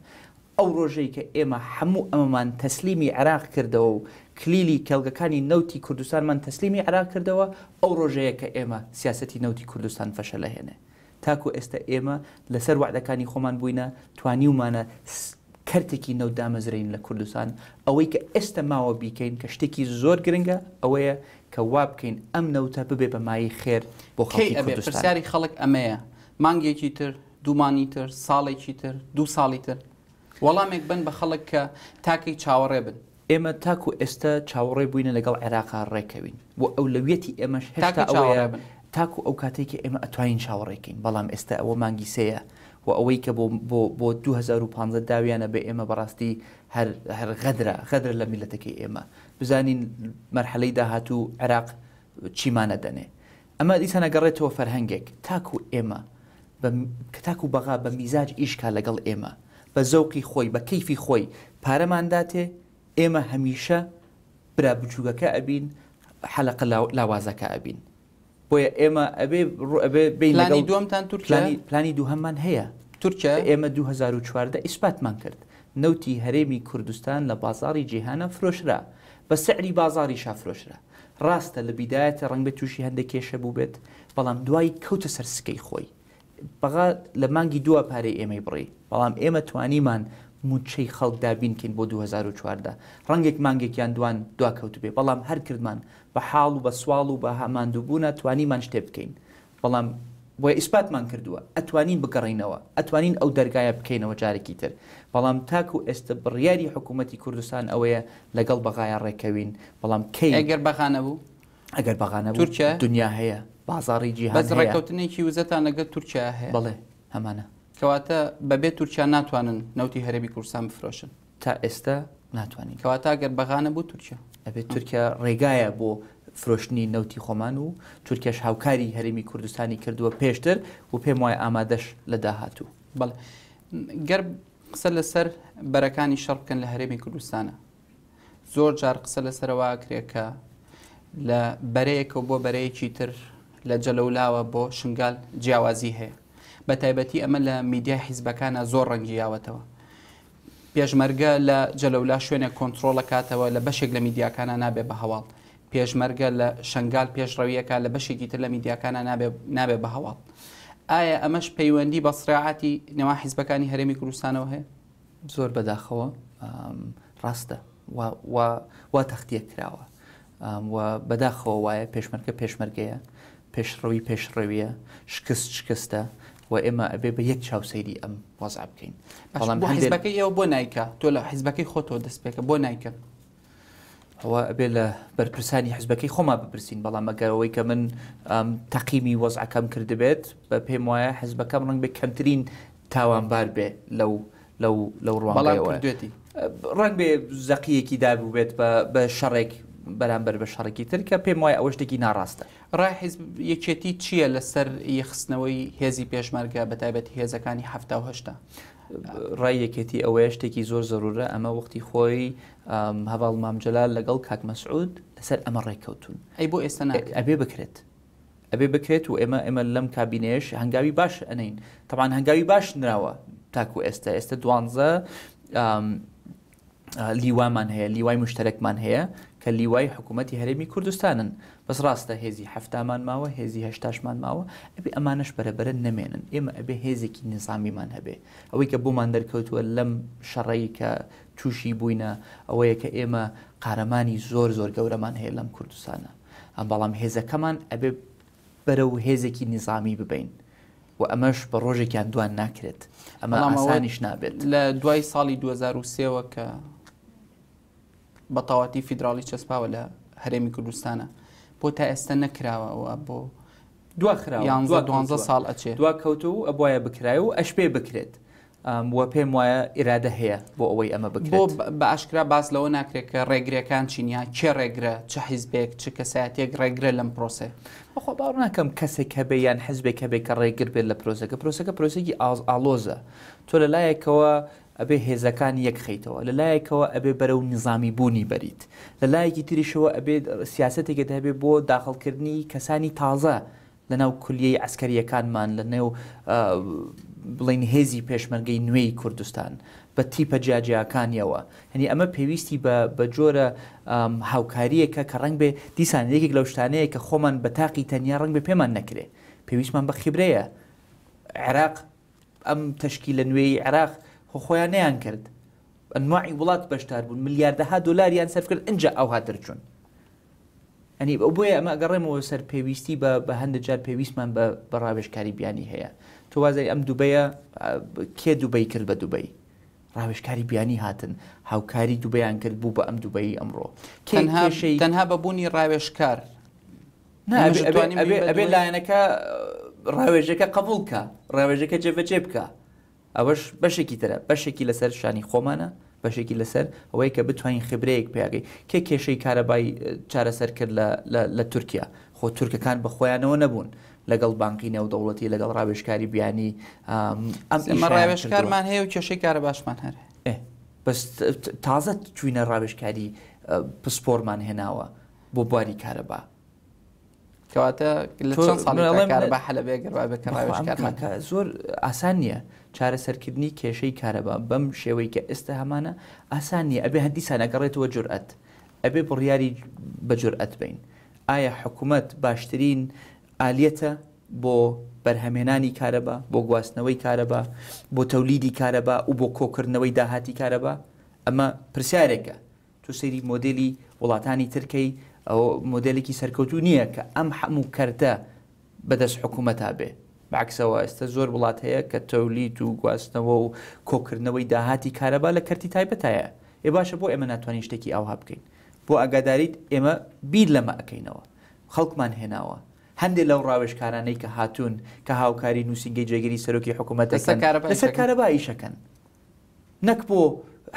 ئەو ڕۆژەی کە ئێمە هەموو ئەمەمان تەسلیمی عێراق کردەوە و کلیلی کەڵگەکانی نەوتی کوردستانمان تەسلیمی عێراق کردەوە ئەو ڕۆژەیە کە ئێمە سیاسەتی نەوتی کوردستان فەشەلە هێنێ تاکو ئێستا ئێمە لەسەر وعدەکانی خۆمان بووینە توانیومانە کەرتێکی نەوت دامەزرین لە کوردستان ئەوەی کە ئێستا ماوە بیکەین کە شتێکی زۆر گرنگە ئەوەیە کە وا بکەین ئەم نەوتە ببێ بە مای خێر بۆ خەڵکی کوردستان پرسیاری خەڵک ئەمەیە مانگێکی تر دوومانی تر ساڵێکی تر 2 ساڵی تر وەڵامێک بن بە خەڵک کە تاکەی چاوەڕێ بن ئێمە تاکو ئێستا چاوەڕێ بووینە لەگەڵ عێراقا ڕێکەوین بۆ ئەولەویەتی ئێمەش هێشتا ئەوەیە تاکو ئەو کاتێکی ئێمە ئەتوانین چاوەڕێکین بەڵام ئێستا ئەوە مانگی سەیە و ئەوەی کە بۆ 2015 داویانە بە ئێمە بەڕاستی هەر غەدرە لە میلەتەکەی ئێمە بزانین مەرحەلەی داهاتوو عێراق چیمانە دەنێ ئەمە دیسانە گەڕێتەوە فەرهەنگێک تاکو ئێمە تاکو بەغا بە میزاج ئیشکا لەگەڵ ئێمە بە زەوقی خۆی بە کەیفی خۆی پارەمانداتێ ئێمە هەمیشە برا بچووکەکە ئەبین حەلەقە لاوازەکە ئەبین بۆیە ئێمە ئەبێ پلانی دووەمتان تورکیا پلانی دووهەممان هەیە تورکیا ئێمە 2014 ئیسپاتمان کرد نەوتی هەرێمی کوردستان لە بازاڕی جیهانە فرۆشرا بە سعری بازاڕیشا فرۆشرا ڕاستە لە بیدایەتە ڕەنگ بە تووشی هەندێک کێشە بوو بێت بەڵام دوای کەوتە سەر سکەی خۆی بەغا لە مانگی دووە پارەی ئێمەی بڕی بەڵام ئێمە توانیمان موچەی خەڵک دابینکەین بۆ 2014 ڕەنگێک مانگێکیان دواکەوت بێ بەڵام هەر کردمان بە حاڵ و بە سواڵ و بە هەماندووبوونە توانیمان شتێ بکەین بەڵام بۆیە ئیسپاتمان کردووە ئەتوانین بگەڕینەوە ئەتوانین ئەو دەرگایە بکەینەوە جارێکی تر بەڵام تاکو ئێستا بڕیاری حکوومەتی کوردستان ئەوەیە لەگەڵ بەغایە ڕێکەوین بەڵام کەی ئەگەر بەغانە بوو ئەگەر بەغانە بوو تورکیا دنیا هەیە بازاڕی جیهان بەس ڕێکەوتنێکی وزەتان لەگەڵ تورکیا هەیە بەڵێ هەمانە کەواتە بەبێ تورکیا ناتوانن نەوتی هەرێمی کوردستان بفرۆشن تا ئێستا ناتوانین کەواتە ئەگەر بەغانە بوو تورکیا ئەبێت تورکیا ڕێگایە بۆ فرۆشتنی نەوتی خۆمان و تورکیاش هاوکاری هەرێمی کوردستانی کردووە پێشتر و پێم وایە ئامادەش لە داهاتوو بەڵێ گەر قسە لەسەر بەرەکانی شەڕ بکەن لە هەرێمی کوردستانە زۆر جار قسە لەسەرەوە کرێکە لە بەرەیەکە بۆ بەرەیەکی تر لە جەلەولاوە بۆ شنگال جیاوازی هەیە بە تایبەتی ئەمە لە میدیای حیزبەکانە زۆر ڕەنگیاوەتەوە پێشمەرگە لە جەلەولا شوێنێک کۆنتترۆڵە کاتەوە لە بەشێک لە میدیاکانە نابێ بە هەواڵ پێشمەرگە لە شنگال پێشڕەویەکە لە بەشێکی تر لە میدیاکانە نابێ بە هەواڵ ئایا ئەمەش پەیوەندی بە سڕاعاتی نێوا حیزبەکانی هەرێمی کوردستانەوە هەیە زۆر بەداخەوە ڕاستە وا تەختیە کراوە و بەداخەوە وایە پێشمەرگەیە پێشڕەویە شکستە و ئێمە ئەبێ بە یەک چاوسەیری ئەم وەزع بکەین بەڵام حیزبەکەی ئێوە بۆ نایکە تۆ لە حیزبەکەی خۆتەوە دەستپێکە بۆ نایکە ئەوە ئەبێ لە بەرپرسانی حیزبەکەی خۆما بپرسین بەڵام ئەگەرەوەی کە من تەقیمی وەزعەکەم کردبێت بە پێم وایە حیزبەکەم ڕەنگ بێ کەمترین تاوانبار بێ لەو ڕوانگەیەوە ڕنگ بێ زەقیەکی دابوو بێت بە شەڕێک بەرامبەر بە شەڕێکی تر کە پێم وایە ئەوە شتێکی ناڕاستە. ڕای حیزب یەکێتی چییە لەسەر یەخستنەوەی هێزی پێشمەرگە بە تایبەتی هێزەکانی 1970؟ ڕای یەکێتی ئەوەیە شتێکی زۆر زەرورە ئەمە وەختی خۆی هەواڵ مامجلال لەگەڵ کاک مەسعود لەسەر ئەمە ڕێککەوتون. ئەی بۆ ئێستا ئەبێ بکرێت و ئێمە لەم کابینەیەش هەنگاوی باش ئەنین تەمان هەنگاوی باش نراوە تاکو ئێستا 12 لیوامان هەیە لیوای مشتەرەکمان هەیە کە لیوای حکوومەتی هەرێمی کوردستانن بەس ڕاستە هێزی هەفتامان ماوە هێزی هەشتاشمان ماوە ئەبێ ئەمانش بەرەبەرە نەمێنن ئێمە ئەبێ هێزێکی نظامیمان هەبێ ئەوەی کە بۆمان دەرکەوتووە لەم شەڕەی کە تووشی بووینە ئەوەیە کە ئێمە قارەمانی زۆر گەورەمان هەیە لەم کوردستانە بەڵام هێزەکەمان ئەبێ بەرەو هێزێکی نظامی ببین و ئەمەش بە ڕۆژێکیان دوان ناکرێت ئەمە ئاسانیش نابێت. لە دوای ساڵی 2023ەوە کە بە تەواتی فیدراڵی چەسپاوە لە هەرێمی کوردستانە بۆ تا ئێستا نەکراوەوە بۆ دوازدە ساڵ ئەچێت دوا کەوتو و ئەبواە بکرای و ئەش پێ بکرێت وە پێم وایە ئیرادە هەیە بۆ ئەوەی ئەمە بکرێت. بۆ بە ئاشکرا باس لەوە ناکرێت کە ڕێگرەکان چینیا چێ ڕێگرە چه حیزبێک چ کەسایەتێک ڕێگرە لەم پرۆسێ بەخۆ باوەڕ ناکەم کەسێک هەبێ یان حیزبێک هەبێ کە ڕێگر بێت لە پرۆسەکە پرۆسێکی ئاڵۆزە تۆ لەلایەکەوە ئەبێ هێزەکان یەک خەیتەوە لەلایەکەوە ئەبێ بەرەو نظامی بوونی بەریت لەلایەکی تریشەوە ئەبێ سیاسەتێکت هەبێ بۆ داخڵکردنی کەسانی تازە لەناو کولیەی عسکەریەکانمان لەنێو بڵین هێزی پێشمەرگەی نوێی کوردستان بە تیپە جیاجیاکانیەوە هەنی ئەمە پێویستی بە جۆرە هاوکاریەکە کە ڕنگ بێ دیسان یەکێک لەو شتانەیە کە خۆمان بە تاقی تەنیا ڕنگ بێ پێمان نەکرێ پێویستمان بە خیبرەیە عێراق ئەم تەشکیلە نوێی عێراق خۆیان نەیان کرد ئەنواعی وڵات بەشدار بوون ملیاردەها دۆلاریان سەرف کرد اینجا ئەو هاترچوون ئەنی بۆیە ئەمە ئەگەڕێمەوە سەر پێویستی بە هەندێک جار پێویستمان بە ڕاوێژکاری بیانی هەیە تۆ وازای ئەم دووبەیە کێ دووبەی کرد بە دووبەی ڕاوێژکاری بیانی هاتن هاوکاری دووبەیان کرد بوو بە ئەم دووبەی ئەمڕۆ تەنها بەبوونی ڕاوێژکار ئەبێ لایەنەکە ڕاوێژەکە قبولکە ڕاوێژەکە جێبەجێ بکە ئەوەش بەشێکی ترە بەشێکی لەسەر شانی خۆمانە بەشێکی لەسەر ئەوەی کە بتوانین خبرەیەک پیاگەی کێ کێشەی کارەبای چارەسەر کرد لە تورکیا خۆ تورکەکان بە خۆیانەوە نەبوون لەگەڵ بانقی نێودەوڵەتی لەگەڵ ڕاوێژکاری بیانی ئەمە ڕاوێژکارمان هەیە و کێشەی کارە باشمان هەر بەس تازە چوینە ڕاوێژکاری پسپۆرمان هێناوە بۆ بواری کارەبا کەواتە لە چەند ساڵی کارەبا حەلە بێگەر بکە ڕاوێژکارمان زۆر ئاسان نییە چارەسەرکردنی کێشەی کارەبا بەم شێوەی کە ئێستا هەمانە ئاسان نیە ئەبێ هەندیسان ئەگەڕێتەوە جورئەت ئەبێ بڕیاری بە جورئەت بین ئایا حکوومەت باشترین ئالیەتە بۆ بەرهەمێنانی کارەبا بۆ گواستنەوەی کارەبا بۆ تەولیدی کارەبا و بۆ کۆکردنەوەی داهاتی کارەبا ئەمە پرسیارێکە تو سەیری مۆدلی وڵاتانی ترکەی ئەو مۆدلێکی سەرکەوتو نییە کە ئەم هەموو کەرتە بەدەست حکوومەتا بێ بەعکسەوە ئێستا زۆر وڵات هەیە کە تەولید و گواستنەوە و کۆکردنەوەی داهاتی کارەبا لە کەرتی تایبەتایە ێ باشە بۆ ئێمە ناتوانین شتێکی ئاوها بکەین بۆ ئاگاداریت ئێمە بیر لەمە ئەەکەینەوە خەڵکمان هێناوە هەندێک لەو ڕاوێژکارانەی کە هاتوون کە هاوکاری نووسنگی جێگیری سەرۆکی حکوومەتەکەن لەسەر کارەبا ئیشەکەن نەک بۆ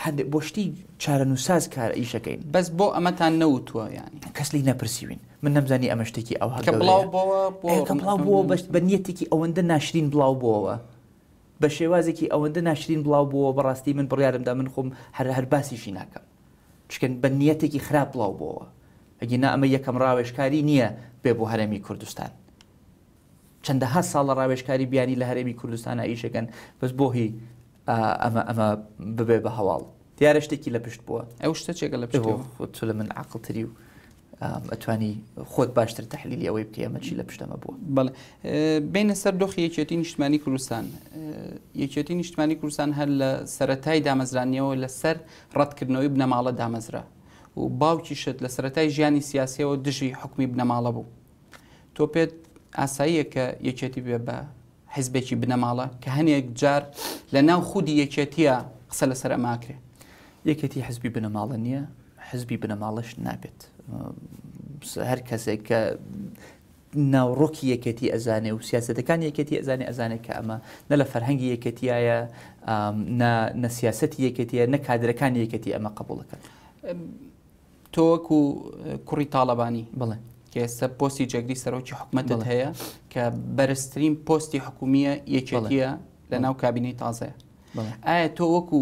هەندێک بۆشتی چارە نووساز کار ئیشەکەین بەس بۆ ئەمەتان نەوتووە ینی کەسلی نەپرسیوین من نەمزانی ئەمە شتێکی ئەو بڵاو بۆەوە بە نیەتێکی ئەوەندە ناشرین بڵاو بۆەوە بە شێوازێکی ئەوەندە ناشرین بڵاو بۆەوە بەڕاستی من بڕیارمدا من خۆم هەر باسیشی ناکەم چکن بە نیەتێکی خراپ بڵاو بۆەوە ئەگینا ئەمە یەکەم ڕاوێژکاری نییە بێ بۆ هەرێمی کوردستان چەندەها ساڵە ڕاوێژکاری بیانی لە هەرێمی کوردستانە ئیشەکەن بەس بۆ هی ئەمە ببێ بە هەواڵ دیارە شتێکی لە پشت بووە ئەو شتە چێکە لە پشت تۆ لە من عاقڵتری و ئەتوانی خۆت باشتر تەحلیلی ئەوەی بکە ئەمە چی لە پشتەمە بووە بەڵێ بینە سەر دۆخی یەکێتی نیشتمانی کوردستان یەکێتی نیشتمانی کوردستان هەر لە سەرەتای دامەزرانیەوە لەسەر ڕەتکردنەوەی بنەماڵە دامەزرا و باوکی شت لە سەرەتای ژیانی سیاسیەوە دژی حکمی بنەماڵە بوو تۆ پێت ئاساییە کە یەکێتی بێ بە حیزبێکی بنەماڵە کە هەنێک جار لە ناو خودی یەکێتیە قسە لەسەر ئەماکرێ یەکێتی حزبی بنەماڵە نییە حزبی بنەماڵش نابێت هەر کەسێک کە ناوڕۆکی یەکێتی ئەزانێ و سیاسەتەکان یەکێتی ئەزانێت کە ئەمە نە لە فەرهەنگی یەکێتیایە نە سیاسەتی یەکێتیە نە کادرەکانی یەکێتی ئەمە قبوڵەکەن. تۆ وەکو کوڕی تاڵەبانی بڵێ کە ئێستا پۆستی جێگری سەرۆکی حکوومەتت هەیە کە بەرزترین پۆستی حکومیە یەکێتیە لە ناو کابینەی تازەیە. ئایا تۆ وەکو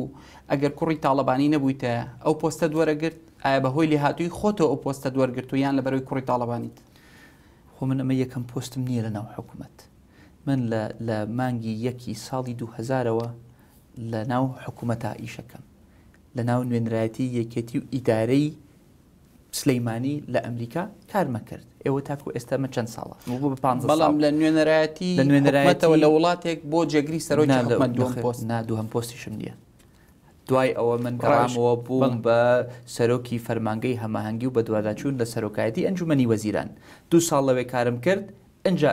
ئەگەر کوڕی تاڵەبانی نەبوویتە ئەو پۆستە دووەرەگرت ئایا بەهۆی لێهاتووی خۆتەوە ئەو پۆستە دووەرگرت و یان لەبەرەوەی کوڕی تاڵەبانیت؟ خۆ من ئەمە یەکەم پۆستم نییە لە ناو حکوومەت. من لە مانگی یەکی ساڵی 2000ەوە لە ناو حکوومەتە ئیشەکەم لە ناو نوێنرایەتی یەکێتی و ئیدارەی سلەیمانی لە ئەمریکا کارمە کرد. ئێوە تاکو ئێستامە چەند ساڵە بەڵام لە نوێنەرایەتیەوە لە وڵاتێک بۆ جێگری سەرۆکی حکوومەت دووهەم پۆستیشم نییە. دوای ئەوە من گەڕامەوە بووم بە سەرۆکی فەرمانگەی هەماهەنگی و بە دوواداچوون لە سەرۆکایەتی ئەنجومەنی وەزیران 2 ساڵ لەوێ کارم کرد. ئەنجا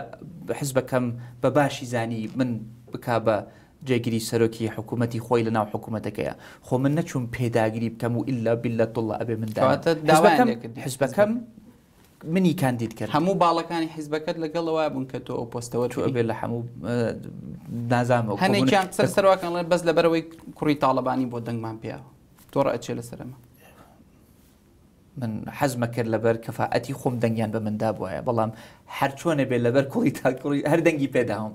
حزبەکەم بە باشی زانی من بکا بە جێگیری سەرۆکی حکوومەتی خۆی لە ناو حکوومەتەکەیە. خۆ من نەچوون پێداگیری بکەم و ئیلا بیلە توڵە ئەبێ من حزبەکەم منی کاندید کرد. هەموو باڵەکانی حیزبەکەت لەگەڵەوە بوون کە تۆ ئەو پۆستەوە ئەبێ لە هەموو نازانەوە هەنێکیان سەرواکەن بەس لەبەرەوەی کوڕی تاڵەبانی بۆ دەنگمان پیاوە تۆ ڕەچێ لەسەرمە. من حەزمە کرد لەبەر کەفاەتی خۆم دەنگیان بە مندا بووە بەڵام هەر چۆنە بێت لەبەر کوڵی تاکوڕی هەر دەنگی پێداوم.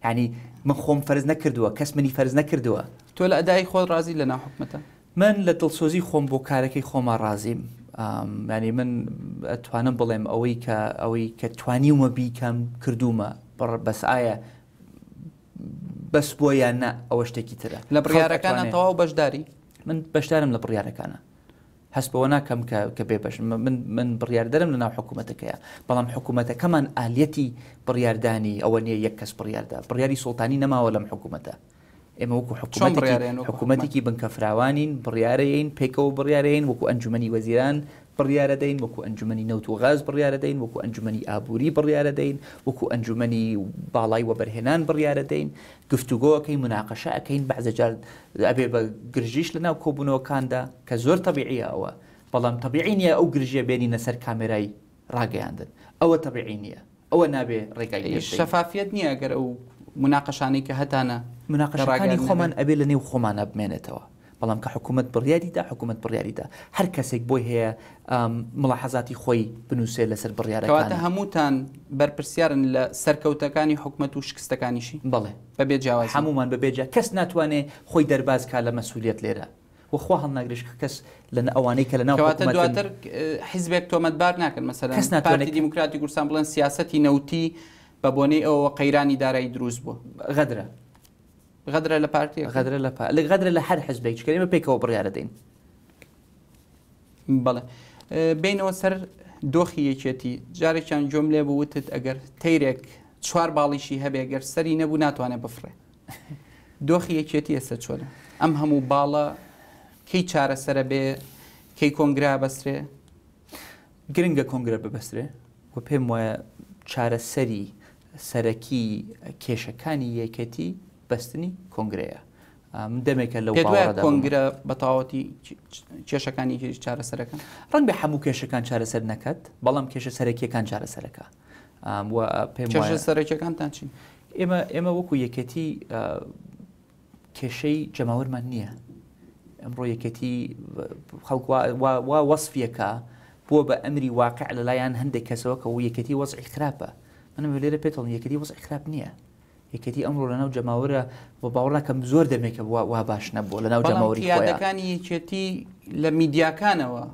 ینی من خۆم فەرز نەکردووە کەس منی فەرز نەکردووە. تۆ لە ئەدای خۆت ڕازی لە ناو حکوومەتە؟ من لە دڵسۆزی خۆم بۆ کارەکەی خۆما ڕازیم. ینی من ئەتوانم بڵێم ئەوەی کە توانیومە بیکەم کردومە بەس ئایا بەس بۆ یان نە ئەوە شتێکی ترە. لە بڕیارەکانە تەواو بەشداری؟ من بەشدارم لە بڕیارەکانە. هەست بەوە ناکەم کە بێبەش من بڕیاردەرم لە ناو حکوومەتەکەیە بەڵام حکوومەتەکەمان ئالەتی بڕیاردانی ئەوە نییە یەک کەس بڕیاردا. بڕیاری سوڵتانی نەماوە لەم حکوومەتە. ئێمە وەکو حکوومەتێکی بنکەفراوانین بڕیارەیەین پێکەوە بڕیارەیەین وەکو ئەنجومەنی وەزیران بڕیارەدەین وەکو ئەنجومەنی نەوت و غاز بڕیارەدەین وەکو ئەنجومەنی ئابووری بڕیارەدەین وەکو ئەنجومەنی باڵای وەبەرهێنان بڕیارەدەین گفتوگۆەکەی مناقەشە ئەەکەین بەعزەجار ئەبێ بە گرژیش لە ناو کۆبوونەوەکاندا کە زۆر تەبیعیە ئەوە بەڵام تەبیعی نییە ئەو گرژیە بێنینە سەر کامێرای ڕاگەیاندن ئەوە تەبیعی نییە ئەوە نابێ ڕێگای شەفافیت نییە ئەگەر ئەو مناقەشانەی کە هەتانە مناقەشەکانی خۆمان ئەبێ لە نێو خۆمانە بمێنێتەوە بەڵام کە حکوومەت بڕیاریدا حکوومەت بڕیاریدا هەر کەسێک بۆی هەیە مڵاحەزاتی خۆی بنووسێ لەسەر بڕیارەکان. کەواتە هەمووتان بەرپرسیارن لە سەرکەوتەکانی حکوومەت و شکستەکانیشی؟ بڵێ بەبێ جیاواز هەمومان بەبێجا کەس ناتوانێت خۆی دەرباز کا لە مەسئولیت لێرە وخوا هەڵناگرێت کەس لە ئەوانەی کە لە ناو دواتر حیزبێک تۆمەتبار ناکەن مەسەلەن کەس ناتوانێت دیموکراتی کوردستان بڵێن سیاسەتی نەوتی بە بۆنەی ئەوە قەیرانی دارایی دروست بووە. غەدرە لە پارتی غەدرە لە هەر حزبێک چکەمە پێکەوە بڕیارە دەین. بەڵێ بینەوە سەر دۆخی یەکێتی جارێکیان جۆم لێ بووتت ئەگەر تەیرێک 4 باڵیشی هەبێ گەر سەری نەبوو ناتوانێت بفڕێ. دۆخی یەکێتی ئێستا چۆنە؟ ئەم هەموو باڵە کەی چارەسەرە بێ کەی کۆنگرا بەسترێ؟ گرنگە کۆنگرە ببەسترێ و پێم وایە چارەسەری سەرەکی کێشەکانی یەکێتی بەستنی کۆنگرەیە. دەمێکە لەو کۆنگرە بەتاوەتی کێشەکانی چارەسەرەکان ڕەنگ بە هەموو کێشەکان چارەسەر نەکات بەڵام کێشە سەرەکیەکان چارەسەرەکە. پێم سەرەکیەکانتان چین؟ ئێمە وەکو یەکێتی کێشەی جەماوەرمان نییە. ئەمڕۆ یەکێتی خەڵک وەصفیەکە بووە بە ئەمری واقع لەلایەن هەندێک کەسەوە کە و یەکێتی وەزعی خراپە. منم لێرە پێتەڵن یەکێتی وەزعی خراپ نییە. یەکێتی ئەمڕۆ لەناو جەماوەرە بە باوەڕاکەم زۆر دەمێکە وا باش نەبووە لەناو جەماوەری پیادەکانی یەکێتی لە میدیاکانەوە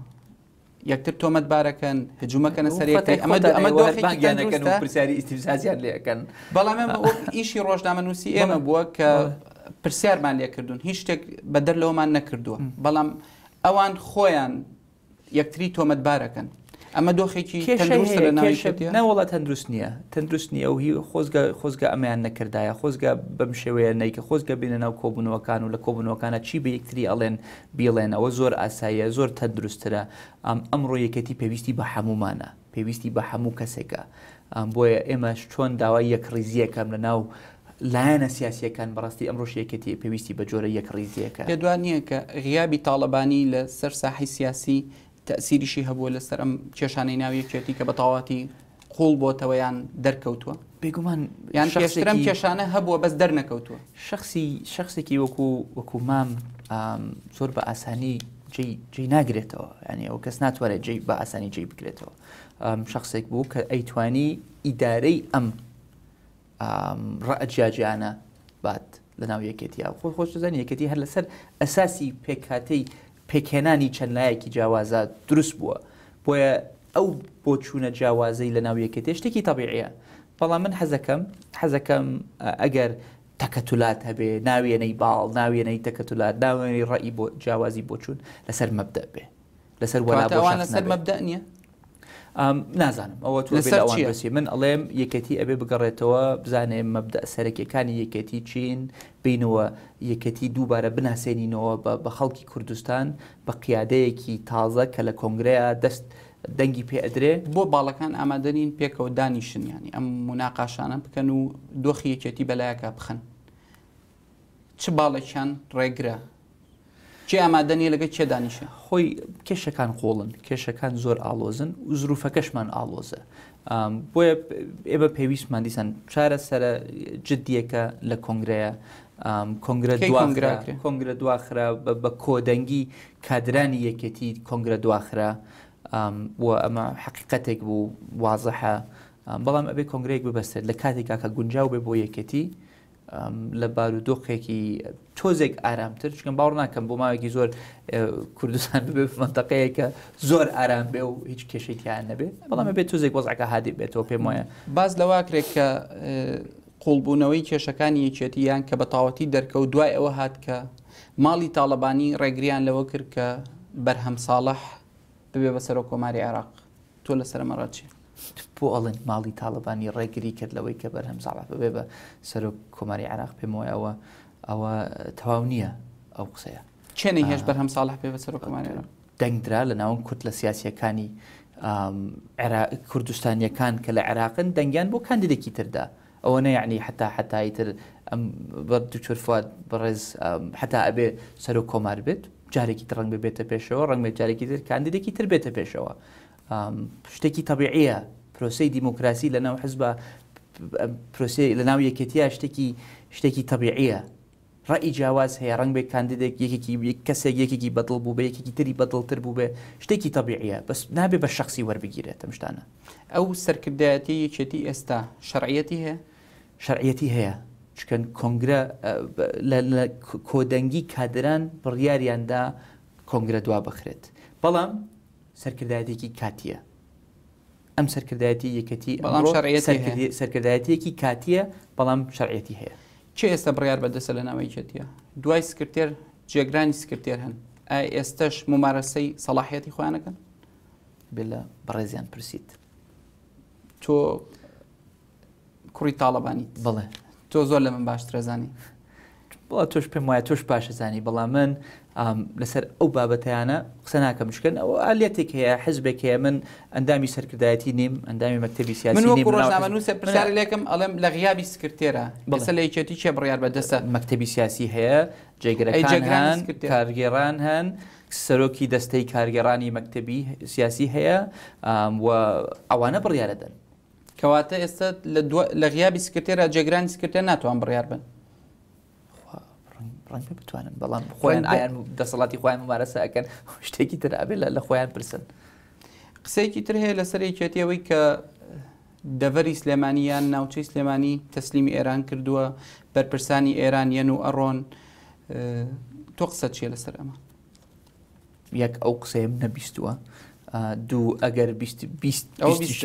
یەکتر تۆمەتبارەکەن هجوومەکەنە سەرەکەی ئەمە دۆخێکیانەکەن و پرسیاری ئیستیفزازیان لێەکەن. بەڵام ئیشی ڕۆژنامەنووسی ئێمە بووە کە پرسیارمان لێکردوون هیچ شتێک بەدەر لەوەمان نەکردووە بەڵام ئەوان خۆیان یەکتری تۆمەتبارەکەن. ئەمە دۆخێکی ناوەڵات تەندروست نییە تەندروست نییە و هی خۆزگە ئەمەیان نەکردایە خۆزگە بەم شێوەیە نیکە خۆزگە بینە ناو کۆبوونەوەکان و لە کۆبوونەوەکانە چی بە یەکتری ئەڵێن بیڵێن ئەوە زۆر ئاساییە زۆر تەندروسترە. ئەمڕۆ یەکێتی پێویستی بە هەمومانە پێویستی بە هەموو کەسێکە بۆیە ئێمەش چۆن داوای یەکڕیزیەکەم لە ناو لایەنە سیاسیەکان بەڕاستی ئەمڕۆ یەکێتی پێویستی بە جۆرە یەکڕیزیەکە. پێدوان نییە کە غیابی تاڵەبانی لە سەر ساحی سیاسی تەسیریشی هەبووە لەسەر ئەم کێشانەی ناویەکێتی کە بە تەواوەتی قوڵ بۆتەوە یان دەرکەوتووە بێگومان یان پێشترم کێشانە هەبووە بەس دەرنەکەوتووە شخصێکی وەکو مام زۆر بە ئاسانی جێی ناگرێتەوە ینی ئەو کەس ناتوانێت بە ئاسانی جێی بگرێتەوە شخصێک بوو کە ئەیتوانی ئیدارەی ئەم ڕەجیاجیانە بات لە ناو یەکێتیە خۆی خۆشزانانی یەکەتی هەر لەسەر ئەساسی پێکاتەی پێکێنانی چەند لایەکی جیاوازە دروست بووە بۆیە ئەو بۆ چوونە جیاوازەی لە ناو یەکێتی شتێکی تەبیعیە بەڵام من حەزەکەم ئەگەر تەکەتولات هەبێ ناوێنەی باڵ ناوێنەی تەکەتولات ناوێنەی ڕەئی بۆ جیاوازی بۆ چوون لەسەر مەبدە بێ لەسەر وەڵاتەوان لەسەر مەبدە نییە نازانم ئەوە توێسی من ئەڵێم یەکەتی ئەبێ بگەڕێتەوە بزانێ مەبدە سەرەکیەکانی یەکێتی چین بینەوە یەکەتی دووبارە بناسێنینەوە بە خەڵکی کوردستان بە قیادەیەکی تازە کە لە کۆنگرەیە دەست دەنگی پێ ئەدرێ بۆ باڵەکان ئامادەنین پێکەوە دانیشتنیانی ئەم مناقاشانە بکەن و دۆخی یەکێتی بەلایەکە بخەن چ باڵێکیان ڕێگرە چی ئامادەنیە لەگەڵ چێ دانیشە خۆی کێشەکان قۆڵن کێشەکان زۆر ئالۆزن و زروفەکەشمان ئالۆزە بۆیە ئێمە پێویستمان دیسان چارە سەرە جددیەکە لە کۆنگرەیە کۆنگرە دواخرا بە کۆدەنگی کادرانی یەکێتی کۆنگرە دواخرا و ئەمە حقیقەتێک بوو وازەحە بەڵام ئەبێ کۆنگرەیەک ببەستێت لە کاتێکا کە گونجاو بێ بۆ یەکێتی لە بارودۆخێکی تۆزێک ئارامتر چکەم باوەڕ ناکەم بۆ ماوەیەکی زۆر کوردستان ببێ مەنتەقەیەکە زۆر ئارام بێ و هیچ کێشێکیان نەبێ بەڵام بێت تۆزێک وەزعەکە هادی بێتەوە پێم وایە باز لەواکرێک کە قوڵبوونەوەی کێشەکانی یەکێتی یان کە بە تاوەتی دەرکەوت دوای ئەوە هات کە ماڵی تاڵەبانی ڕێگریان لەوە کرد کە بەرهەم ساڵح ببێ بەسەر کۆماری عێراق تۆ لەسەر مەڕاچی بۆ ئەڵێن ماڵی تاڵەبانی ڕێگری کرد لەوەی کە بەرهەم ساڵح ببێ بە سەر کۆماری عێراق پێم وایە ئەوە تەواو نییە ئەو قسەیە چێنەی هێش بەرهەم ساڵح پێ بەسەر کۆماری عێراق دەنگدرا لە ناوم کورد لە سیاسیەکانی کوردستانیەکان کە لە عێراقن دەنگیان بۆ کاندیدێکی تردا ئەوە نەیعنی حتایتر ئەم دوچۆر فواد بەڕێز حتا ئەبێ سەر و کۆمار بێت جارێکی تر ڕنگ بێتە پێشەوە ڕنگ بێت جارێکی تر کاندیدێکی تر بێتە پێشەوە شتێکی تەبیعیە پرۆسەی دیموکراسی لە ناو حزب پرۆسی لە ناو یەکێتیە شتێکی تەبیعیە ڕەئی جیاواز هەیە ڕنگ بێت کاندیدێک کەسێک یەکێکی بەدڵ بوو بە یەکێکی تری بەدڵتر بوو بێ شتێکی تەبیعیە بەس نابێ بە شخصی وەربگیرێت ئەم شتانە ئەو سەرکردایەتی یەکێتی ئێستا شەرعیەتی هەیە شەرعیەتی هەیە چکەن کۆنگرە لە کۆدەنگی کادران بڕیاریاندا کۆنگرە دوا بخرێت بەڵام سەرکردایەتێکی کاتیە ئەم سەرکردایەتی یەکەتی سەرکردایەتێکی کاتیە بەڵام شەرعیەتی هەیە چه ئێستا بڕیار بەدەسە لە ناوی یەکێتیە دوای سکرتێر جێگرانی سکرتێر هەن ئایا ئێستش ممارەسەی سەلاحیەتی خۆیانەکەن بێ لە بەڕێزیان پرسیت تۆ کوڕی تاڵەبانیت بڵێ تۆ زۆر لە من باشترە زانی بەڵام تۆش پێم وایە تۆش باشە زانی بەڵام من لەسەر ئەو بابەتیانە قسە ناکەم شکن ئەو ئالێتێک هەیە حزبێک هەیە من ئەندامی سەرکردایەتی نیم ئەندامی مەکتەبی سیاسی من وەکو ڕۆژنامەنووسە پرسیاری لێکم ئەڵێم لە غیابی سکرتێرە بەسە لە یەکێتی چێ بڕیار بەدەستە مەکتەبی سیاسی هەیە جێگرەکان هەن کارگێڕان هەن سەرۆکی دەستەی کارگێڕانی مەکتەبی سیاسی هەیە و ئەوانە بڕیارەدەن کەواتە ئێستا لە غیابی سکرتێرە جێگرانی سکرتێر ناتوان بڕیار بن ڕەنگە بتوانن بەڵام خۆیان ئایان دەسەڵاتی خۆیان ممارەسە ئەکەن شتێکی تر ئەبێ لە خۆیان پرسن قسەیەکی تر هەیە لەسەر یەکێتیەوەی کە دەڤەری سلێمانیان ناوچەی سلێمانی تەسلیمی ئێران کردووە بەرپرسانی ئێران یەن و ئەڕۆن تۆ قسە چیە لەسەر ئەمە یەک ئەو قسەیەم نەبیستووە دوو ئەگەر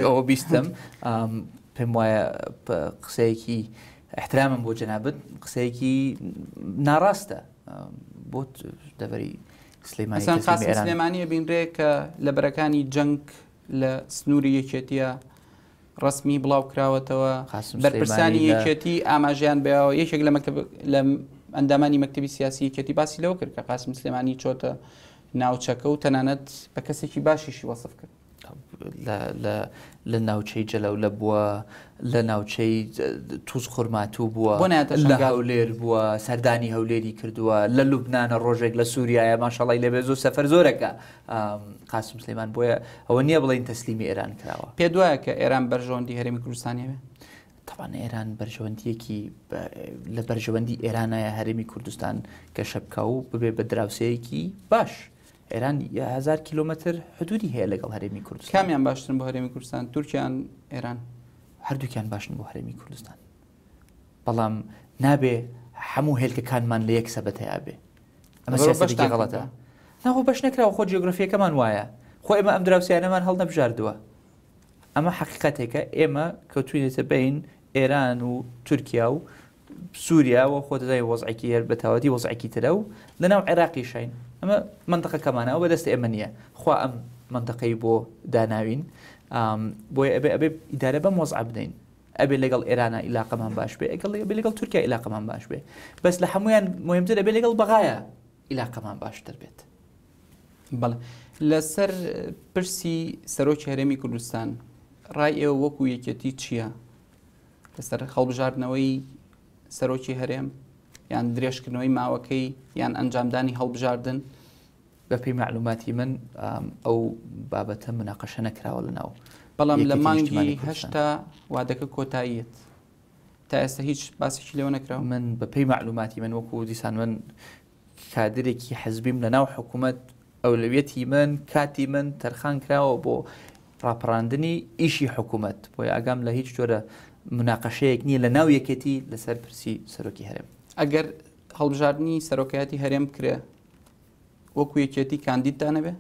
ئەوە بیستم پێم وایە قسەیەکی احترامم بۆ جەنابەت قسەیەکی ناڕاستە بۆ دەڤەری سلێمانی قاسم سلێمانیە بینرێ کە لە بەرەکانی جەنگ لە سنووری یەکێتیە ڕسمی بڵاو کراوەتەوە بەرپرسانی یەکێتی ئاماژیان بێەوە یەکێک لە ئەندامانی مەکتەبی سیاسی یەکێتی باسی لەوە کرد کە قاسم سلێمانی چۆتە ناوچەکە و تەنانەت بە کەسێکی باشیشی وەسف کرد لە ناوچەی جەلەولە بووە لە ناوچەی تووز خورماتوو بووە لە هەولێر بووە سەردانی هەولێری کردووە لە لوبنانە ڕۆژێک لە سووریایە ماشەڵی لەبێ زۆر سەفەر زۆرەکە قاسم سلەیمان بۆیە ئەوە نییە بڵین تەسلیمی ئێران کراوە پێ دوایە کە ئێران بەرژەوەندی هەرێمی کوردستانی بێ طبعا ئێران بەرژەوەندیەکی لە بەرژەوەندی ئێرانایە هەرێمی کوردستان کە شەبکە و ببێ بە دراوسەیەکی باش ئێران 1000 کیلومتر حدودی هەیە لەگەڵ هەرێمی کوردستان کامیان باشترن بۆ هەرێمی کوردستان تورکیان ئێران هەردووکیان باشن بۆ هەرێمی کوردستان بەڵام نابێ هەموو هێلکەکانمان لە یەک سەبەتەیە بێ ئەمە سیاسەتێکی غەڵەتە ناخۆ بەش نەکراوە خۆ جیۆگرافیەکەمان وایە خۆ ئێمە ئەم دراوسیانەمان هەڵ نەبژاردووە ئەمە حەقیقەتێکە ئێمە کەوتوینێتە بین ئێران و تورکیا و سووریاوە خۆ دەدای وەزعێکی هەر بەتاوەتی وەزعێکی ترە و لەناو عێراقی شین ئەمە منطقەکەمانەوە بەدەست ئێمە نییە خوا ئەم منطقەی بۆ داناوین بۆیە ئەبێ ئیدارە بەم وەزع بدەین ئەبێ لەگەڵ ئێرانە عیلاقەمان باش بێ ئەبێ لەگەڵ تورکیا عیلاقەمان باش بێ بەس لە هەمویان مهمتر ئەبێ لەگەڵ بەغایە عیلاقەمان باشتر بێت بەڵێ لەسەر پرسی سەرۆکی هەرێمی کوردستان ڕای ئێوە وەکو یەکێتی چییە لەسەر هەڵبژاردنەوەی سەرۆکی هەرێم یان درێژکردنەوەی ماوەکەی یان ئەنجامدانی هەڵبژاردن بە پێی معلوماتی من ئەو بابەتە مناقەشە نەکراوە لەناو بەڵام لە مانگی هەشتا وادەکە کۆتاییت تا ئێستا هیچ باسێکی لێوە نەکراوە من بە پێی معلوماتی من وەکو دیسان من کادرێکی حەزبیم لەناو حکوومەت ئەولەویەتی من کاتی من تەرخان کراوە بۆ ڕاپەڕاندنی ئیشی حکوومەت بۆی ئاگام لە هیچ جۆرە مناقەشەیەک نییە لە ناو یەکێتی لەسەر پرسی سەرۆکی هەرێم ئەگەر هەڵبژاردننی سەرۆکایەتی هەرێم کرێ وەکو یەکێتی کاندیددانە بێ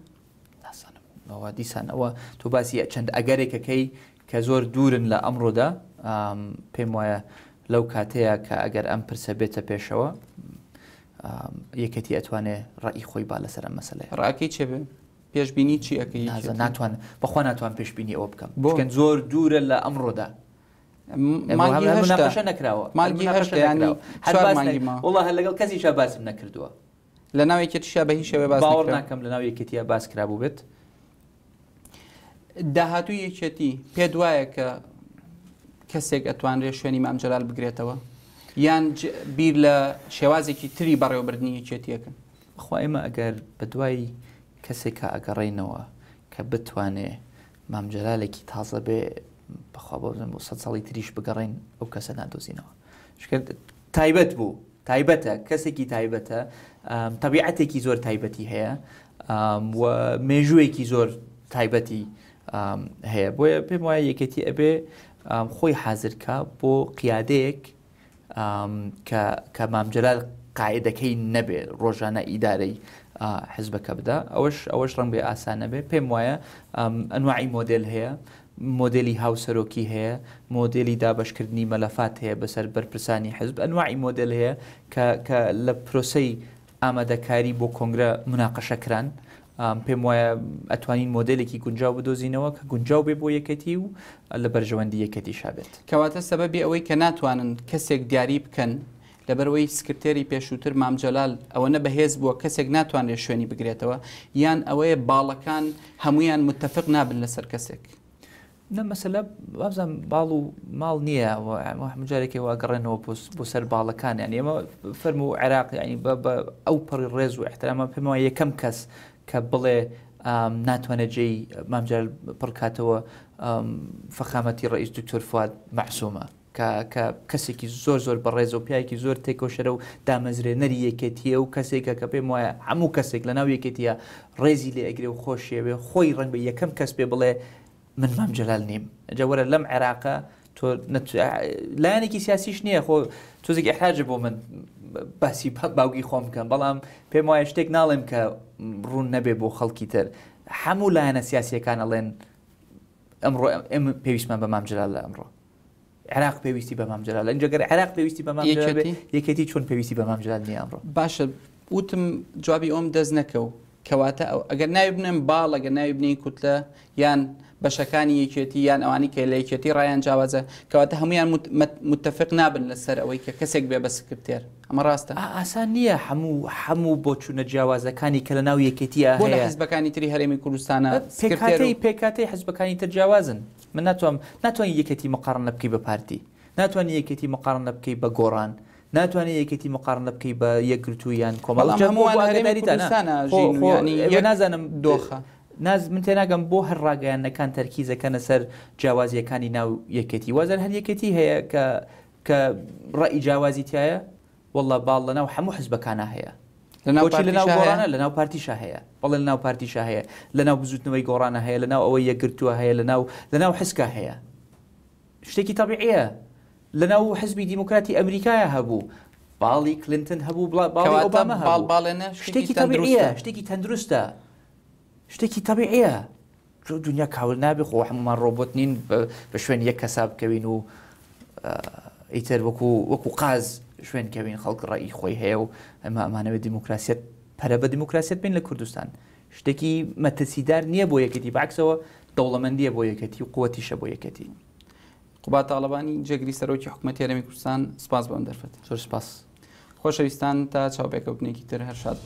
ناسانەوە دیسانەوە تۆ باسی چەند ئەگەرێکەکەی کە زۆر دوورن لە ئەمڕۆدا پێم وایە لەو کاتەیە کە ئەگەر ئەم پرسە بێتە پێشەوە یەکەتی ئەتوانێت ڕای خۆی با لەسەر ئەم مەسەلەیە ڕاکەی چێ بێ پێشبینی چی ئەەکەی ناتوان بەخوا ناتوان پێشبینی ئەوە بکەم بۆکەن زۆر دوورە لە ئەمڕۆدا مناقەشە نەکراوە مانگی هەشتانی وڵڵا هەر لەگەڵ کەسیشا باسم نەکردووە لە ناو یەکێتیشا بە هیچ شێوێ باوەڕ ناکەم لە ناو یەکێتیە باس کرابوو بێت داهاتوو یەکێتی پێ دوایە کە کەسێک ئەتوانرێت شوێنی مام جەلال بگرێتەوە یان بیر لە شێوازێکی تری بەڕێوەبردننی یەکێتیەکەن بەخوا ئێمە ئەگەر بە دوای کەسێکە ئەگەڕێینەوە کە بتوانێ مام جەلالێکی تازە بێ بەخوا بۆ 100 ساڵی تریش بگەڕین ئەو کەسە نادۆزینەوە تایبەت بوو تایبەتە کەسێکی تایبەتە تەبیعەتێکی زۆر تایبەتی هەیە و مێژوویەکی زۆر تایبەتی هەیە بۆیە پێم وایە یەکێتی ئەبێ خۆی حازرکە بۆ قیادەیەک کە مام جەلال قاعدەکەی نەبێ ڕۆژانە ئیدارەی حزبەکە بدا ئەوەش ڕەنگ بێ ئاسانە بێ پێم وایە ئەنواعی مۆدل هەیە مۆدلی هاوسەرۆکی هەیە مۆدلی دابشکردنی مەلەفات هەیە بەسەر بەرپرسانی حزب ئەنواعی مۆدل هەیە کە لە پرۆسەی ئامادەکاری بۆ کۆنگرە مناقەشەکران پێم وایە ئەتوانین مۆدلێکی گونجاو بدۆزینەوە کە گونجاو بێ بۆ یەکەتی و لە بەرژەوەندی یەکەتی شابێت کەواتە سەبەبی ئەوەی کە ناتوانن کەسێک دیاری بکەن لەبەرەوەی سکرتێری پێشووتر مام جەلال ئەوە نە بەهێز بووە کەسێک ناتوانێت شوێنی بگرێتەوە یان ئەوەیە باڵەکان هەمویان متتەفق نابن لەسەر کەسێک نە مەسەلە بابزان باڵ و ماڵ نییە مجارێکی واگەڕێنەوە بۆ سەر باڵەکان یان ئێمە فەرمو و عێراق ینی بە ئەو پەڕی ڕێز و احترامە پێمەوە یەکەم کەس کە بڵێ ناتوانێت جێی مام جەلال پڕکاتەوە فەخامەتی ڕئیس دکتۆر فواد مەعسوومە کە کەسێکی زۆر بەڕێز و پیاکی زۆر تێکۆشەرە و دامەزرێنەری یەکێتیە و کەسێکە کە پێم وایە هەموو کەسێک لە ناو یەکێتیە ڕێزی لێ ئەگرێ و خۆشیەوێ خۆی ڕەنگ بە یەکەم کەس پێ بڵێ من مام جەلال نیم جەوەرە لەم عێراقە تۆ لایەنێکی سیاسیش نییە خۆ تۆزێکی احتیاجە بۆ من باسی باوکی خۆم بکەم بەڵام پێم وایە شتێک ناڵێم کە ڕوون نەبێ بۆ خەڵکی تر هەموو لایەنە سیاسیەکان ئەڵێن ئەمڕۆ ئێمە پێویستمان بە مام جەلال لە ئەمڕۆ عێراق پێویستی بە مام جەلال ئەنجەگەر عێراق پێویستی بە مام جەلال یەکێتی چۆن پێویستی بە مام جەلال نییە ئەمڕۆ باشە وتم جوابی ئەوم دەست نەکەو کەواتە ئەگەر ناوی بنێن باڵ ئەگەر ناوی بنی کوتلە یان بەشەکانی یەکێتی یان ئەوانی کە لە یەکێتی ڕایان جیاوازە کەواتە هەمویان متفق نابن لەسەر ئەوەی کە کەسێک بێ بە سکرتێر ئەمە ڕاستە ئاسان نییە هەموو بۆ چوونە جیاوازەکانی کە لە ناو یەکێتیە بۆ لە حیزبەکانی تری هەرێمی کوردستانە پێکاتەی حیزبەکانی تر جیاوازن من ناتوانین یەکێتی مقارنە بکەی بە پارتی ناتوانانی یەکێتی مقارنە بکەی بە گۆڕان ناتوانانی یەکێتی مقارنە بکەی بە یەکگرتوویان کۆمەڵ نازانم دۆخە من تێناگەم بۆ هەر ڕاگەیانەکان تەرکیزەکەنە سەر جیاوازیەکانی ناو یەکێتی وازان هەر یەکێتی هەیە کە ڕەئی جیاوازی تایە وەڵڵا باڵ لەناو هەموو حیزبەکانە هەیە لەناو گۆڕانە لەناو پارتیشا هەیە بەڵێ لەناو پارتیشا هەیە لەناو بزوتنەوەی گۆڕانە هەیە لەناو ئەوەی یەکگرتووە هەیە لەناو حزکە هەیە شتێکی تەبیعیە لەناو حزبی دیموکراتی ئەمریکایە هەبوو باڵی کلنتن هەبوو باڵی ئۆبامە باڵێنە شتێکی تەبیعیە شتێکی تەندروستە شتێکی تەبیعیە دنیا کاول نابێ خۆ هەمومان ڕۆبۆت نین بە شوێن یەک کەسا بکەوین و ئیتر وەکو قاز شوێن کەوین خەڵک ڕێی خۆی هەیە و ئەمانەوێت دیموکراسیەت پەرە بە دیموکراسیەت بین لە کوردستان شتێکی مەترسیدار نییە بۆ یەکەتی بەعکسەوە دەوڵەمەندیە بۆ یەکەتی و قووەتیشە بۆ یەکەتی قوبات تاڵەبانی جێگری سەرۆکی حکوومەتی هەرێمی کوردستان سپاس بۆم دەرفەت زۆر سپاس خۆشەویستان تا چاوپێکەوتنێکی تر هەر شاد